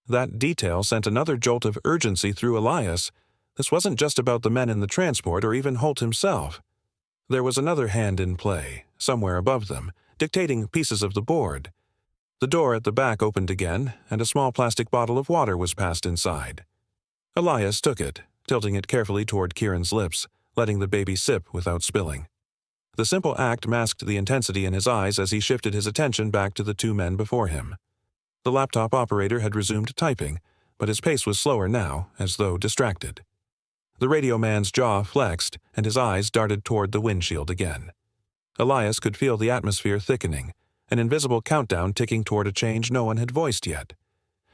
That detail sent another jolt of urgency through Elias. This wasn't just about the men in the transport or even Holt himself. There was another hand in play, somewhere above them, dictating pieces of the board. The door at the back opened again, and a small plastic bottle of water was passed inside. Elias took it, tilting it carefully toward Kieran's lips, letting the baby sip without spilling. The simple act masked the intensity in his eyes as he shifted his attention back to the two men before him. The laptop operator had resumed typing, but his pace was slower now, as though distracted. The radio man's jaw flexed, and his eyes darted toward the windshield again. Elias could feel the atmosphere thickening, an invisible countdown ticking toward a change no one had voiced yet.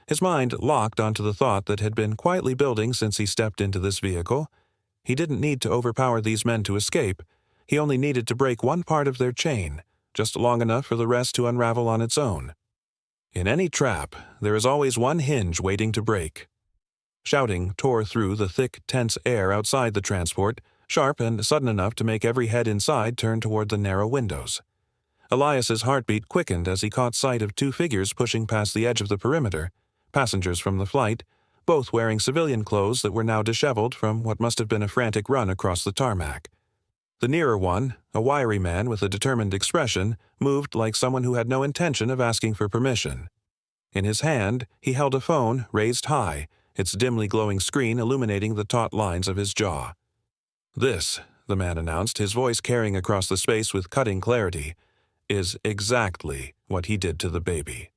His mind locked onto the thought that had been quietly building since he stepped into this vehicle. He didn't need to overpower these men to escape. He only needed to break one part of their chain, just long enough for the rest to unravel on its own. In any trap, there is always one hinge waiting to break. Shouting tore through the thick, tense air outside the transport, sharp and sudden enough to make every head inside turn toward the narrow windows. Elias's heartbeat quickened as he caught sight of two figures pushing past the edge of the perimeter, passengers from the flight, both wearing civilian clothes that were now disheveled from what must have been a frantic run across the tarmac. The nearer one, a wiry man with a determined expression, moved like someone who had no intention of asking for permission. In his hand, he held a phone raised high, its dimly glowing screen illuminating the taut lines of his jaw. "This," the man announced, his voice carrying across the space with cutting clarity, "is exactly what he did to the baby."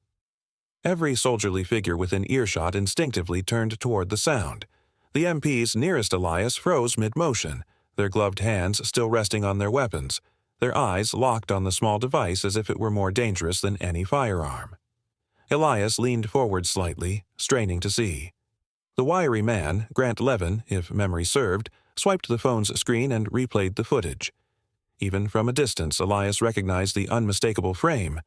Every soldierly figure within earshot instinctively turned toward the sound. The MPs nearest Elias froze mid-motion, their gloved hands still resting on their weapons, their eyes locked on the small device as if it were more dangerous than any firearm. Elias leaned forward slightly, straining to see. The wiry man, Grant Levin, if memory served, swiped the phone's screen and replayed the footage. Even from a distance, Elias recognized the unmistakable frame.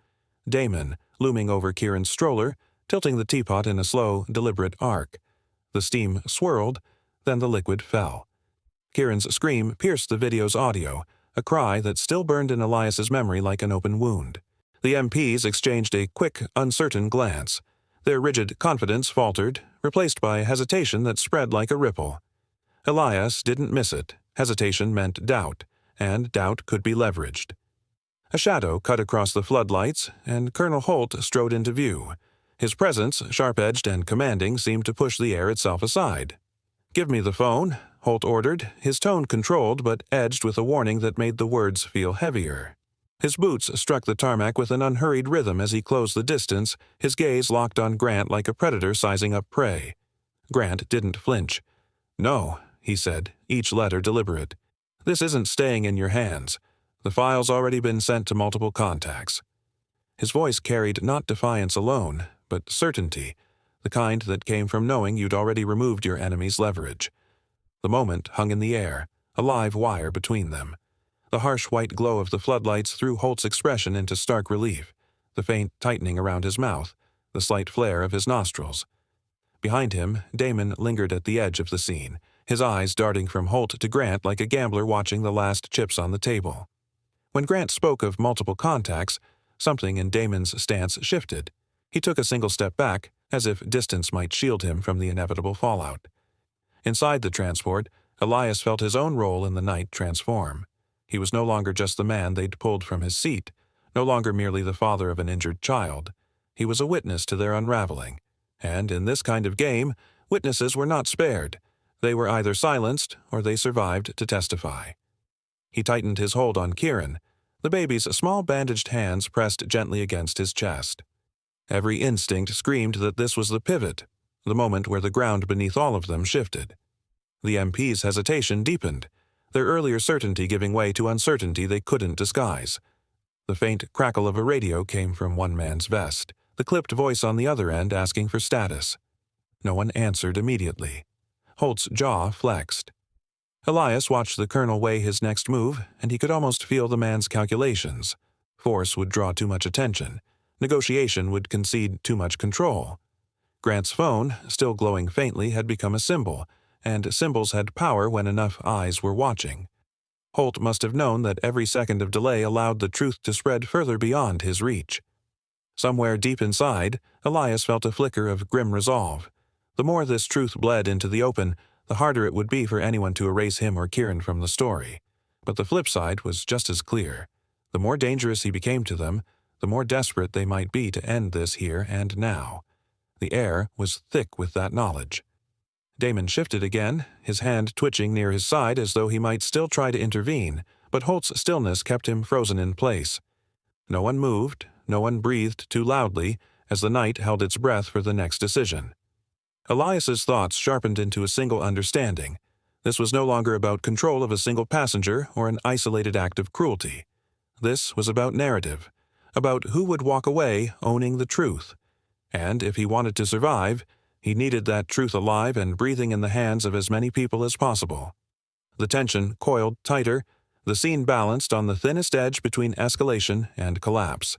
Damon, looming over Kieran's stroller, tilting the teapot in a slow, deliberate arc. The steam swirled, then the liquid fell. Kieran's scream pierced the video's audio, a cry that still burned in Elias's memory like an open wound. The MPs exchanged a quick, uncertain glance. Their rigid confidence faltered, replaced by hesitation that spread like a ripple. Elias didn't miss it. Hesitation meant doubt, and doubt could be leveraged. A shadow cut across the floodlights, and Colonel Holt strode into view. His presence, sharp-edged and commanding, seemed to push the air itself aside. "Give me the phone," Holt ordered, his tone controlled but edged with a warning that made the words feel heavier. His boots struck the tarmac with an unhurried rhythm as he closed the distance, his gaze locked on Grant like a predator sizing up prey. Grant didn't flinch. "No," he said, each letter deliberate. "This isn't staying in your hands. The file's already been sent to multiple contacts." His voice carried not defiance alone, but certainty, the kind that came from knowing you'd already removed your enemy's leverage. The moment hung in the air, a live wire between them. The harsh white glow of the floodlights threw Holt's expression into stark relief, the faint tightening around his mouth, the slight flare of his nostrils. Behind him, Damon lingered at the edge of the scene, his eyes darting from Holt to Grant like a gambler watching the last chips on the table. When Grant spoke of multiple contacts, something in Damon's stance shifted. He took a single step back, as if distance might shield him from the inevitable fallout. Inside the transport, Elias felt his own role in the night transform. He was no longer just the man they'd pulled from his seat, no longer merely the father of an injured child. He was a witness to their unraveling. And in this kind of game, witnesses were not spared. They were either silenced or they survived to testify. He tightened his hold on Kieran, the baby's small bandaged hands pressed gently against his chest. Every instinct screamed that this was the pivot, the moment where the ground beneath all of them shifted. The MP's hesitation deepened, their earlier certainty giving way to uncertainty they couldn't disguise. The faint crackle of a radio came from one man's vest, the clipped voice on the other end asking for status. No one answered immediately. Holt's jaw flexed. Elias watched the colonel weigh his next move, and he could almost feel the man's calculations. Force would draw too much attention. Negotiation would concede too much control. Grant's phone, still glowing faintly, had become a symbol, and symbols had power when enough eyes were watching. Holt must have known that every second of delay allowed the truth to spread further beyond his reach. Somewhere deep inside, Elias felt a flicker of grim resolve. The more this truth bled into the open, the harder it would be for anyone to erase him or Kieran from the story. But the flip side was just as clear. The more dangerous he became to them, the more desperate they might be to end this here and now. The air was thick with that knowledge. Damon shifted again, his hand twitching near his side as though he might still try to intervene, but Holt's stillness kept him frozen in place. No one moved, no one breathed too loudly, as the night held its breath for the next decision. Elias's thoughts sharpened into a single understanding. This was no longer about control of a single passenger or an isolated act of cruelty. This was about narrative, about who would walk away owning the truth. And if he wanted to survive, he needed that truth alive and breathing in the hands of as many people as possible. The tension coiled tighter, the scene balanced on the thinnest edge between escalation and collapse.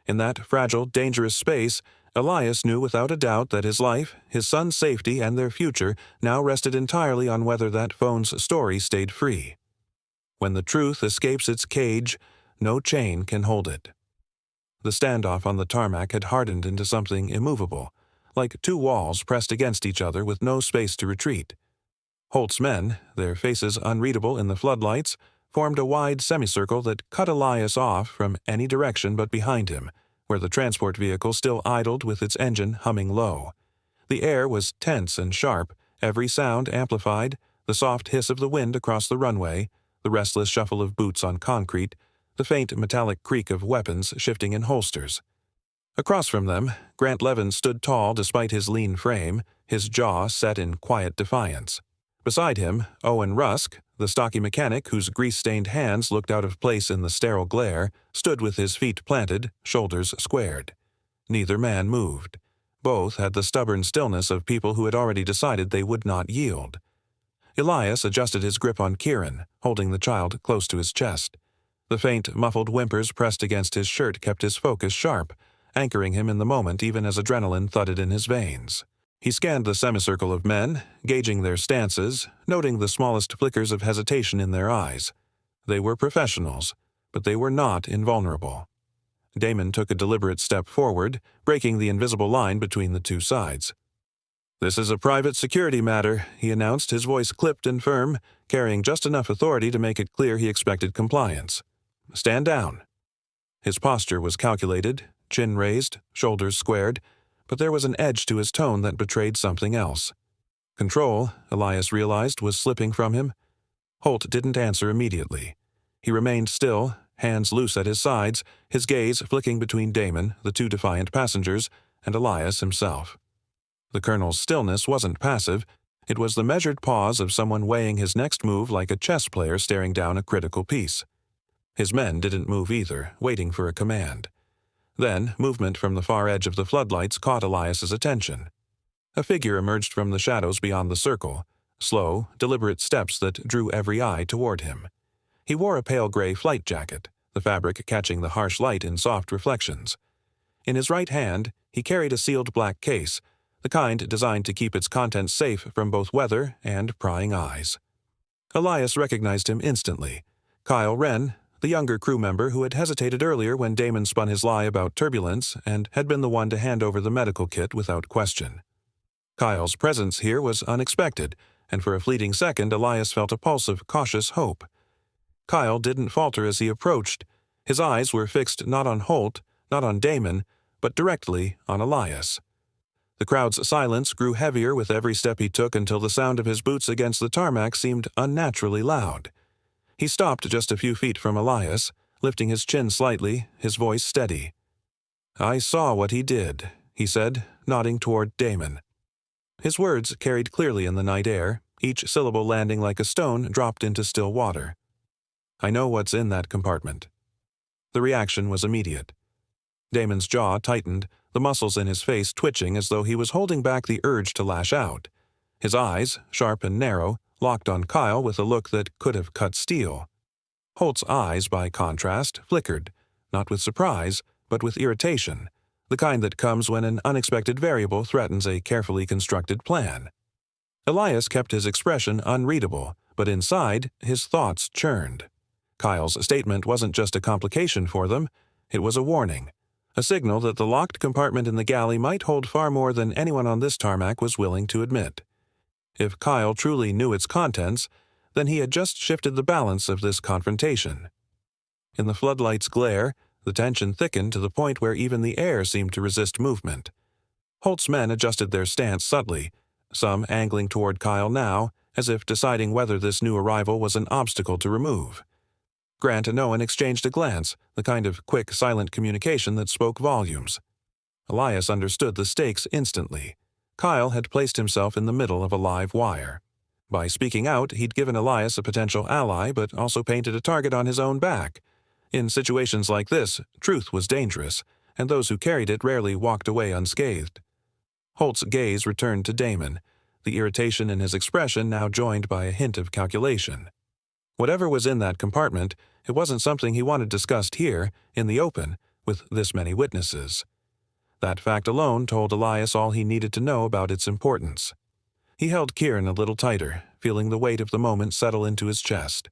In that fragile, dangerous space, Elias knew without a doubt that his life, his son's safety, and their future now rested entirely on whether that phone's story stayed free. When the truth escapes its cage, no chain can hold it. The standoff on the tarmac had hardened into something immovable, like two walls pressed against each other with no space to retreat. Holt's men, their faces unreadable in the floodlights, formed a wide semicircle that cut Elias off from any direction but behind him, where the transport vehicle still idled with its engine humming low. The air was tense and sharp, every sound amplified, the soft hiss of the wind across the runway, the restless shuffle of boots on concrete, the faint metallic creak of weapons shifting in holsters. Across from them, Grant Levin stood tall despite his lean frame, his jaw set in quiet defiance. Beside him, Owen Rusk, the stocky mechanic whose grease-stained hands looked out of place in the sterile glare, stood with his feet planted, shoulders squared. Neither man moved. Both had the stubborn stillness of people who had already decided they would not yield. Elias adjusted his grip on Kieran, holding the child close to his chest. The faint, muffled whimpers pressed against his shirt kept his focus sharp, anchoring him in the moment even as adrenaline thudded in his veins. He scanned the semicircle of men, gauging their stances, noting the smallest flickers of hesitation in their eyes. They were professionals, but they were not invulnerable. Damon took a deliberate step forward, breaking the invisible line between the two sides. "This is a private security matter," he announced, his voice clipped and firm, carrying just enough authority to make it clear he expected compliance. "Stand down." His posture was calculated, chin raised, shoulders squared, but there was an edge to his tone that betrayed something else. Control, Elias realized, was slipping from him. Holt didn't answer immediately. He remained still, hands loose at his sides, his gaze flicking between Damon, the two defiant passengers, and Elias himself. The colonel's stillness wasn't passive. It was the measured pause of someone weighing his next move like a chess player staring down a critical piece. His men didn't move either, waiting for a command. Then, movement from the far edge of the floodlights caught Elias's attention. A figure emerged from the shadows beyond the circle, slow, deliberate steps that drew every eye toward him. He wore a pale gray flight jacket, the fabric catching the harsh light in soft reflections. In his right hand, he carried a sealed black case, the kind designed to keep its contents safe from both weather and prying eyes. Elias recognized him instantly. Kyle Wren, the younger crew member who had hesitated earlier when Damon spun his lie about turbulence and had been the one to hand over the medical kit without question. Kyle's presence here was unexpected, and for a fleeting second Elias felt a pulse of cautious hope. Kyle didn't falter as he approached. His eyes were fixed not on Holt, not on Damon, but directly on Elias. The crowd's silence grew heavier with every step he took until the sound of his boots against the tarmac seemed unnaturally loud. He stopped just a few feet from Elias, lifting his chin slightly, his voice steady. "I saw what he did," he said, nodding toward Damon. His words carried clearly in the night air, each syllable landing like a stone dropped into still water. "I know what's in that compartment." The reaction was immediate. Damon's jaw tightened, the muscles in his face twitching as though he was holding back the urge to lash out. His eyes, sharp and narrow, locked on Kyle with a look that could have cut steel. Holt's eyes, by contrast, flickered, not with surprise, but with irritation, the kind that comes when an unexpected variable threatens a carefully constructed plan. Elias kept his expression unreadable, but inside, his thoughts churned. Kyle's statement wasn't just a complication for them, it was a warning, a signal that the locked compartment in the galley might hold far more than anyone on this tarmac was willing to admit. If Kyle truly knew its contents, then he had just shifted the balance of this confrontation. In the floodlight's glare, the tension thickened to the point where even the air seemed to resist movement. Holt's men adjusted their stance subtly, some angling toward Kyle now, as if deciding whether this new arrival was an obstacle to remove. Grant and Owen exchanged a glance, the kind of quick, silent communication that spoke volumes. Elias understood the stakes instantly. Kyle had placed himself in the middle of a live wire. By speaking out, he'd given Elias a potential ally, but also painted a target on his own back. In situations like this, truth was dangerous, and those who carried it rarely walked away unscathed. Holt's gaze returned to Damon, the irritation in his expression now joined by a hint of calculation. Whatever was in that compartment, it wasn't something he wanted discussed here, in the open, with this many witnesses. That fact alone told Elias all he needed to know about its importance. He held Kieran a little tighter, feeling the weight of the moment settle into his chest.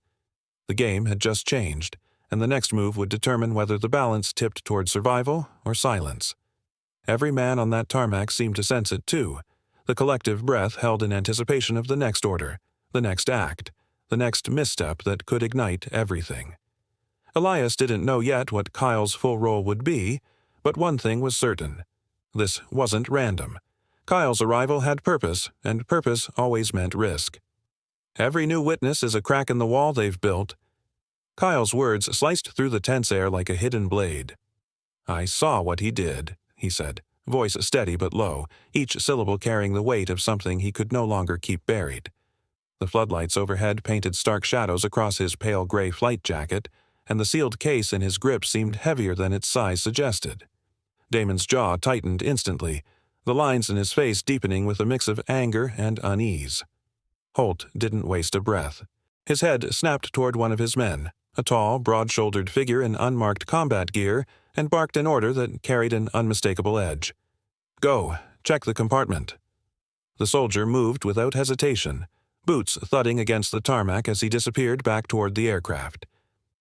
The game had just changed, and the next move would determine whether the balance tipped toward survival or silence. Every man on that tarmac seemed to sense it too. The collective breath held in anticipation of the next order, the next act, the next misstep that could ignite everything. Elias didn't know yet what Kyle's full role would be, but one thing was certain. This wasn't random. Kyle's arrival had purpose, and purpose always meant risk. Every new witness is a crack in the wall they've built. Kyle's words sliced through the tense air like a hidden blade. "I saw what he did," he said, voice steady but low, each syllable carrying the weight of something he could no longer keep buried. The floodlights overhead painted stark shadows across his pale gray flight jacket, and the sealed case in his grip seemed heavier than its size suggested. Damon's jaw tightened instantly, the lines in his face deepening with a mix of anger and unease. Holt didn't waste a breath. His head snapped toward one of his men, a tall, broad-shouldered figure in unmarked combat gear, and barked an order that carried an unmistakable edge. "Go, check the compartment." The soldier moved without hesitation, boots thudding against the tarmac as he disappeared back toward the aircraft.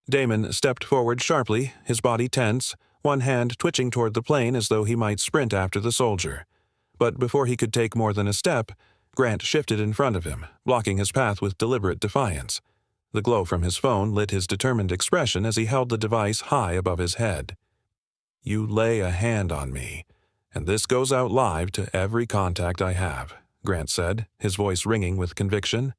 Damon stepped forward sharply, his body tense, one hand twitching toward the plane as though he might sprint after the soldier. But before he could take more than a step, Grant shifted in front of him, blocking his path with deliberate defiance. The glow from his phone lit his determined expression as he held the device high above his head. "You lay a hand on me, and this goes out live to every contact I have," Grant said, his voice ringing with conviction.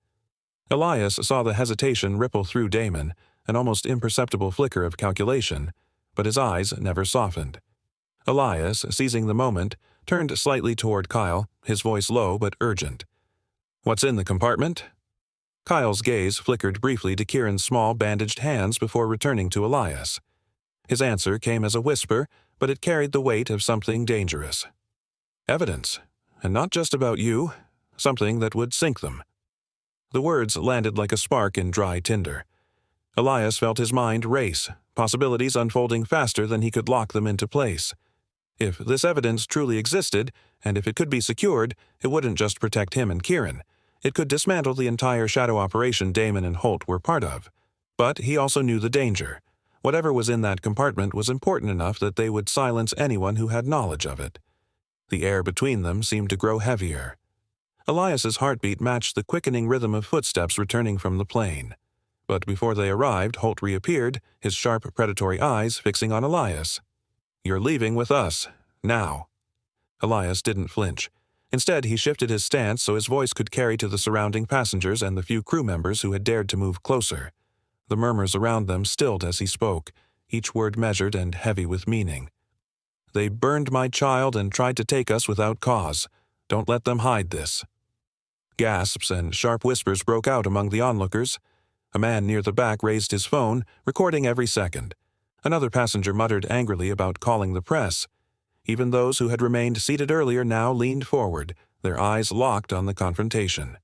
Elias saw the hesitation ripple through Damon, an almost imperceptible flicker of calculation, but his eyes never softened. Elias, seizing the moment, turned slightly toward Kyle, his voice low but urgent. "What's in the compartment?" Kyle's gaze flickered briefly to Kieran's small bandaged hands before returning to Elias. His answer came as a whisper, but it carried the weight of something dangerous. "Evidence, and not just about you, something that would sink them." The words landed like a spark in dry tinder. Elias felt his mind race, possibilities unfolding faster than he could lock them into place. If this evidence truly existed, and if it could be secured, it wouldn't just protect him and Kieran. It could dismantle the entire shadow operation Damon and Holt were part of. But he also knew the danger. Whatever was in that compartment was important enough that they would silence anyone who had knowledge of it. The air between them seemed to grow heavier. Elias's heartbeat matched the quickening rhythm of footsteps returning from the plane. But before they arrived, Holt reappeared, his sharp, predatory eyes fixing on Elias. "You're leaving with us. Now." Elias didn't flinch. Instead, he shifted his stance so his voice could carry to the surrounding passengers and the few crew members who had dared to move closer. The murmurs around them stilled as he spoke, each word measured and heavy with meaning. "They burned my child and tried to take us without cause. Don't let them hide this." Gasps and sharp whispers broke out among the onlookers. A man near the back raised his phone, recording every second. Another passenger muttered angrily about calling the press. Even those who had remained seated earlier now leaned forward, their eyes locked on the confrontation.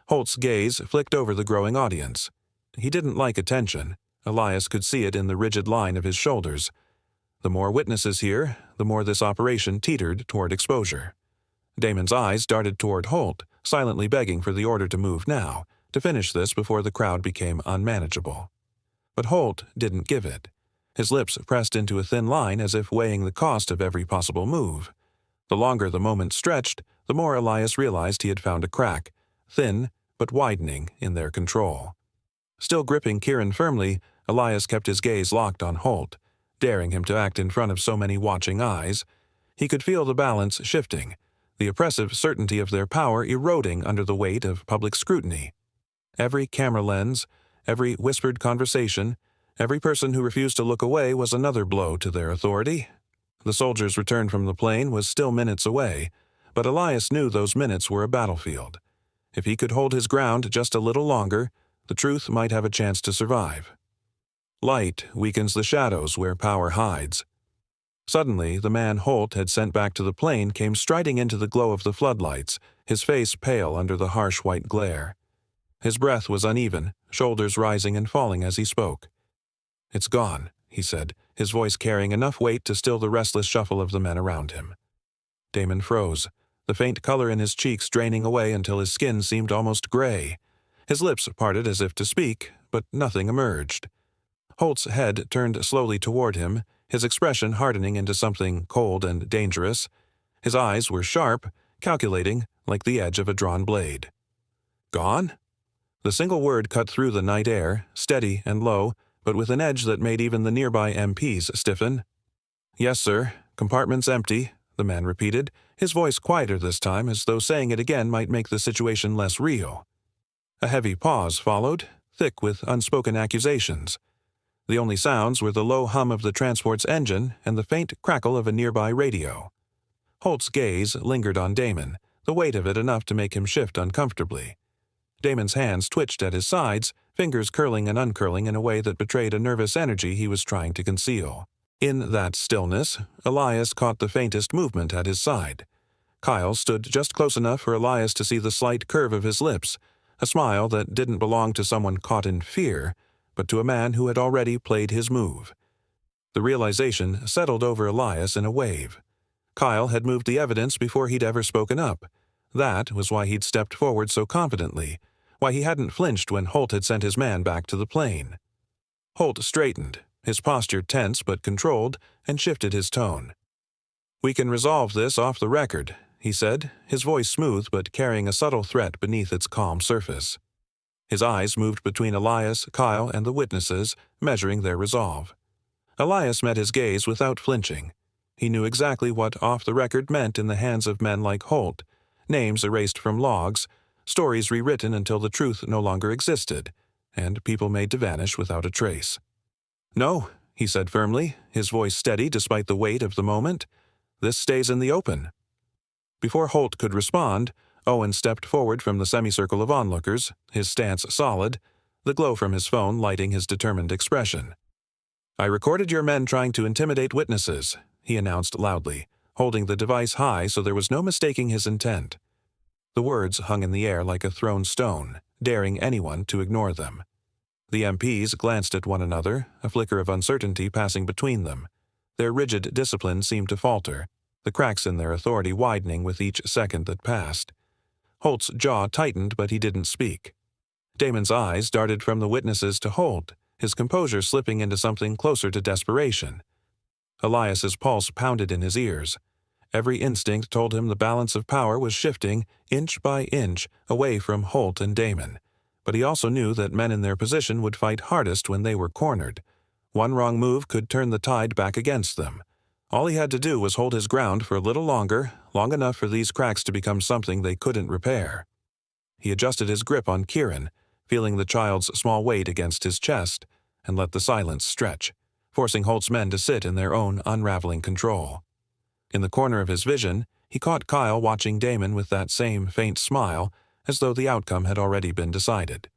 Holt's gaze flicked over the growing audience. He didn't like attention. Elias could see it in the rigid line of his shoulders. The more witnesses here, the more this operation teetered toward exposure. Damon's eyes darted toward Holt, silently begging for the order to move now, to finish this before the crowd became unmanageable. But Holt didn't give it. His lips pressed into a thin line as if weighing the cost of every possible move. The longer the moment stretched, the more Elias realized he had found a crack, thin but widening in their control. Still gripping Kieran firmly, Elias kept his gaze locked on Holt, daring him to act in front of so many watching eyes. He could feel the balance shifting, the oppressive certainty of their power eroding under the weight of public scrutiny. Every camera lens, every whispered conversation, every person who refused to look away was another blow to their authority. The soldier's return from the plane was still minutes away, but Elias knew those minutes were a battlefield. If he could hold his ground just a little longer, the truth might have a chance to survive. Light weakens the shadows where power hides. Suddenly, the man Holt had sent back to the plane came striding into the glow of the floodlights, his face pale under the harsh white glare. His breath was uneven, shoulders rising and falling as he spoke. "It's gone," he said, his voice carrying enough weight to still the restless shuffle of the men around him. Damon froze, the faint color in his cheeks draining away until his skin seemed almost gray. His lips parted as if to speak, but nothing emerged. Holt's head turned slowly toward him, his expression hardening into something cold and dangerous. His eyes were sharp, calculating, like the edge of a drawn blade. "Gone?" The single word cut through the night air, steady and low, but with an edge that made even the nearby MPs stiffen. "Yes, sir. Compartment's empty," the man repeated, his voice quieter this time, as though saying it again might make the situation less real. A heavy pause followed, thick with unspoken accusations. The only sounds were the low hum of the transport's engine and the faint crackle of a nearby radio. Holt's gaze lingered on Damon, the weight of it enough to make him shift uncomfortably. Damon's hands twitched at his sides, fingers curling and uncurling in a way that betrayed a nervous energy he was trying to conceal. In that stillness, Elias caught the faintest movement at his side. Kyle stood just close enough for Elias to see the slight curve of his lips, a smile that didn't belong to someone caught in fear, but to a man who had already played his move. The realization settled over Elias in a wave. Kyle had moved the evidence before he'd ever spoken up. That was why he'd stepped forward so confidently, why he hadn't flinched when Holt had sent his man back to the plane. Holt straightened, his posture tense but controlled, and shifted his tone. "We can resolve this off the record," he said, his voice smooth but carrying a subtle threat beneath its calm surface. His eyes moved between Elias, Kyle, and the witnesses, measuring their resolve. Elias met his gaze without flinching. He knew exactly what off the record meant in the hands of men like Holt, names erased from logs, stories rewritten until the truth no longer existed, and people made to vanish without a trace. "No," he said firmly, his voice steady despite the weight of the moment. "This stays in the open." Before Holt could respond, Owen stepped forward from the semicircle of onlookers, his stance solid, the glow from his phone lighting his determined expression. "I recorded your men trying to intimidate witnesses," he announced loudly, holding the device high so there was no mistaking his intent. The words hung in the air like a thrown stone, daring anyone to ignore them. The MPs glanced at one another, a flicker of uncertainty passing between them. Their rigid discipline seemed to falter, the cracks in their authority widening with each second that passed. Holt's jaw tightened, but he didn't speak. Damon's eyes darted from the witnesses to Holt, his composure slipping into something closer to desperation. Elias's pulse pounded in his ears. Every instinct told him the balance of power was shifting, inch by inch, away from Holt and Damon. But he also knew that men in their position would fight hardest when they were cornered. One wrong move could turn the tide back against them. All he had to do was hold his ground for a little longer, long enough for these cracks to become something they couldn't repair. He adjusted his grip on Kieran, feeling the child's small weight against his chest, and let the silence stretch, forcing Holt's men to sit in their own unraveling control. In the corner of his vision, he caught Kyle watching Damon with that same faint smile, as though the outcome had already been decided.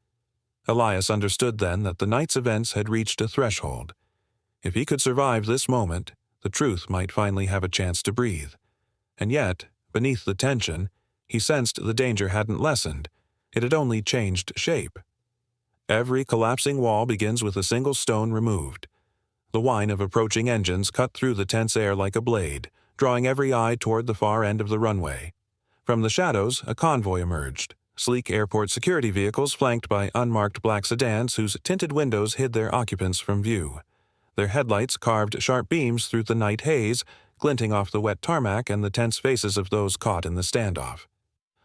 Elias understood then that the night's events had reached a threshold. If he could survive this moment, the truth might finally have a chance to breathe. And yet, beneath the tension, he sensed the danger hadn't lessened. It had only changed shape. Every collapsing wall begins with a single stone removed. The whine of approaching engines cut through the tense air like a blade, drawing every eye toward the far end of the runway. From the shadows, a convoy emerged, sleek airport security vehicles flanked by unmarked black sedans whose tinted windows hid their occupants from view. Their headlights carved sharp beams through the night haze, glinting off the wet tarmac and the tense faces of those caught in the standoff.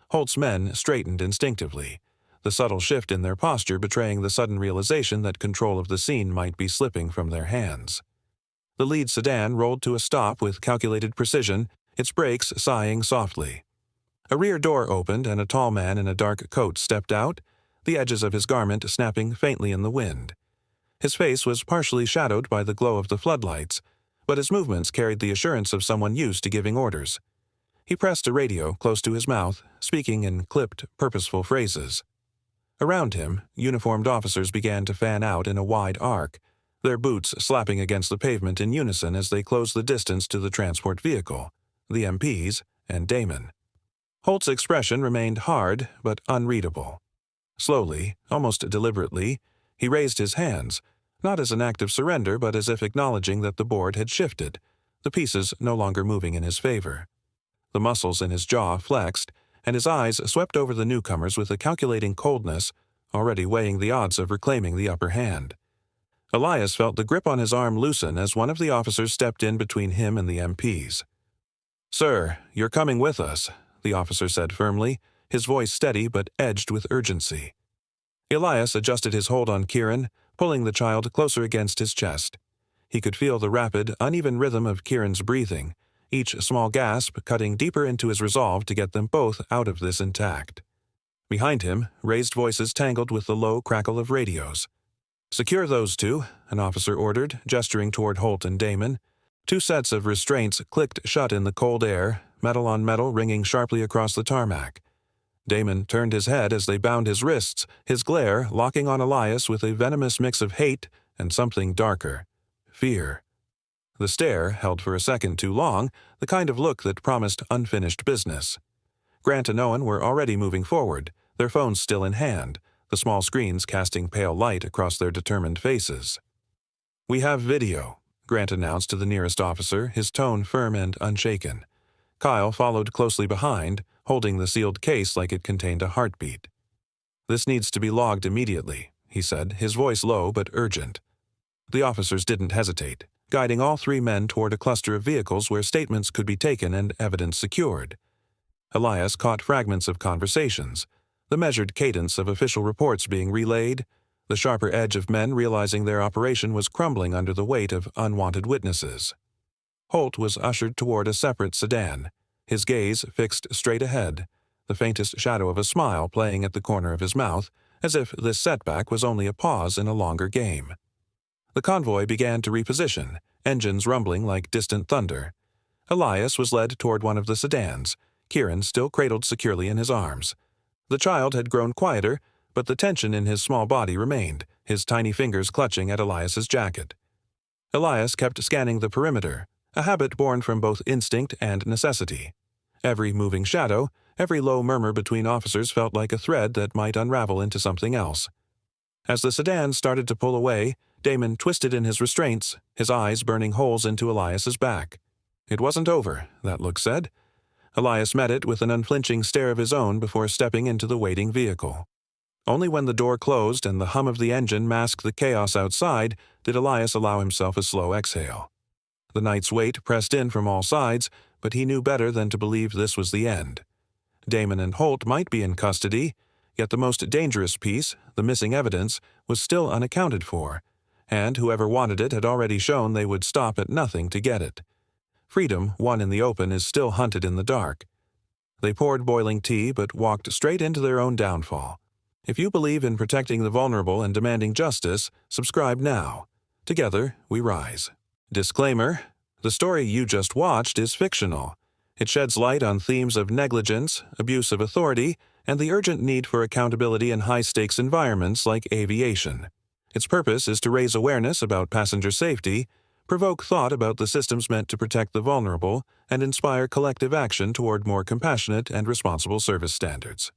Holt's men straightened instinctively, the subtle shift in their posture betraying the sudden realization that control of the scene might be slipping from their hands. The lead sedan rolled to a stop with calculated precision, its brakes sighing softly. A rear door opened and a tall man in a dark coat stepped out, the edges of his garment snapping faintly in the wind. His face was partially shadowed by the glow of the floodlights, but his movements carried the assurance of someone used to giving orders. He pressed a radio close to his mouth, speaking in clipped, purposeful phrases. Around him, uniformed officers began to fan out in a wide arc, their boots slapping against the pavement in unison as they closed the distance to the transport vehicle, the MPs, and Damon. Holt's expression remained hard but unreadable. Slowly, almost deliberately, he raised his hands, not as an act of surrender but as if acknowledging that the board had shifted, the pieces no longer moving in his favor. The muscles in his jaw flexed, and his eyes swept over the newcomers with a calculating coldness, already weighing the odds of reclaiming the upper hand. Elias felt the grip on his arm loosen as one of the officers stepped in between him and the MPs. "Sir, you're coming with us," the officer said firmly, his voice steady but edged with urgency. Elias adjusted his hold on Kieran, pulling the child closer against his chest. He could feel the rapid, uneven rhythm of Kieran's breathing, each small gasp cutting deeper into his resolve to get them both out of this intact. Behind him, raised voices tangled with the low crackle of radios. "Secure those two," an officer ordered, gesturing toward Holt and Damon. Two sets of restraints clicked shut in the cold air, metal on metal ringing sharply across the tarmac. Damon turned his head as they bound his wrists, his glare locking on Elias with a venomous mix of hate and something darker, fear. The stare held for a second too long, the kind of look that promised unfinished business. Grant and Owen were already moving forward, their phones still in hand, the small screens casting pale light across their determined faces. "We have video," Grant announced to the nearest officer, his tone firm and unshaken. Kyle followed closely behind, holding the sealed case like it contained a heartbeat. "This needs to be logged immediately," he said, his voice low but urgent. The officers didn't hesitate, guiding all three men toward a cluster of vehicles where statements could be taken and evidence secured. Elias caught fragments of conversations, the measured cadence of official reports being relayed, the sharper edge of men realizing their operation was crumbling under the weight of unwanted witnesses. Holt was ushered toward a separate sedan, his gaze fixed straight ahead, the faintest shadow of a smile playing at the corner of his mouth, as if this setback was only a pause in a longer game. The convoy began to reposition, engines rumbling like distant thunder. Elias was led toward one of the sedans, Kieran still cradled securely in his arms. The child had grown quieter, but the tension in his small body remained, his tiny fingers clutching at Elias's jacket. Elias kept scanning the perimeter, a habit born from both instinct and necessity. Every moving shadow, every low murmur between officers felt like a thread that might unravel into something else. As the sedan started to pull away, Damon twisted in his restraints, his eyes burning holes into Elias's back. It wasn't over, that look said. Elias met it with an unflinching stare of his own before stepping into the waiting vehicle. Only when the door closed and the hum of the engine masked the chaos outside did Elias allow himself a slow exhale. The night's wait pressed in from all sides, but he knew better than to believe this was the end. Damon and Holt might be in custody, yet the most dangerous piece, the missing evidence, was still unaccounted for, and whoever wanted it had already shown they would stop at nothing to get it. Freedom, won in the open, is still hunted in the dark. They poured boiling tea but walked straight into their own downfall. If you believe in protecting the vulnerable and demanding justice, subscribe now. Together, we rise. Disclaimer: the story you just watched is fictional. It sheds light on themes of negligence, abuse of authority, and the urgent need for accountability in high-stakes environments like aviation. Its purpose is to raise awareness about passenger safety, provoke thought about the systems meant to protect the vulnerable, and inspire collective action toward more compassionate and responsible service standards.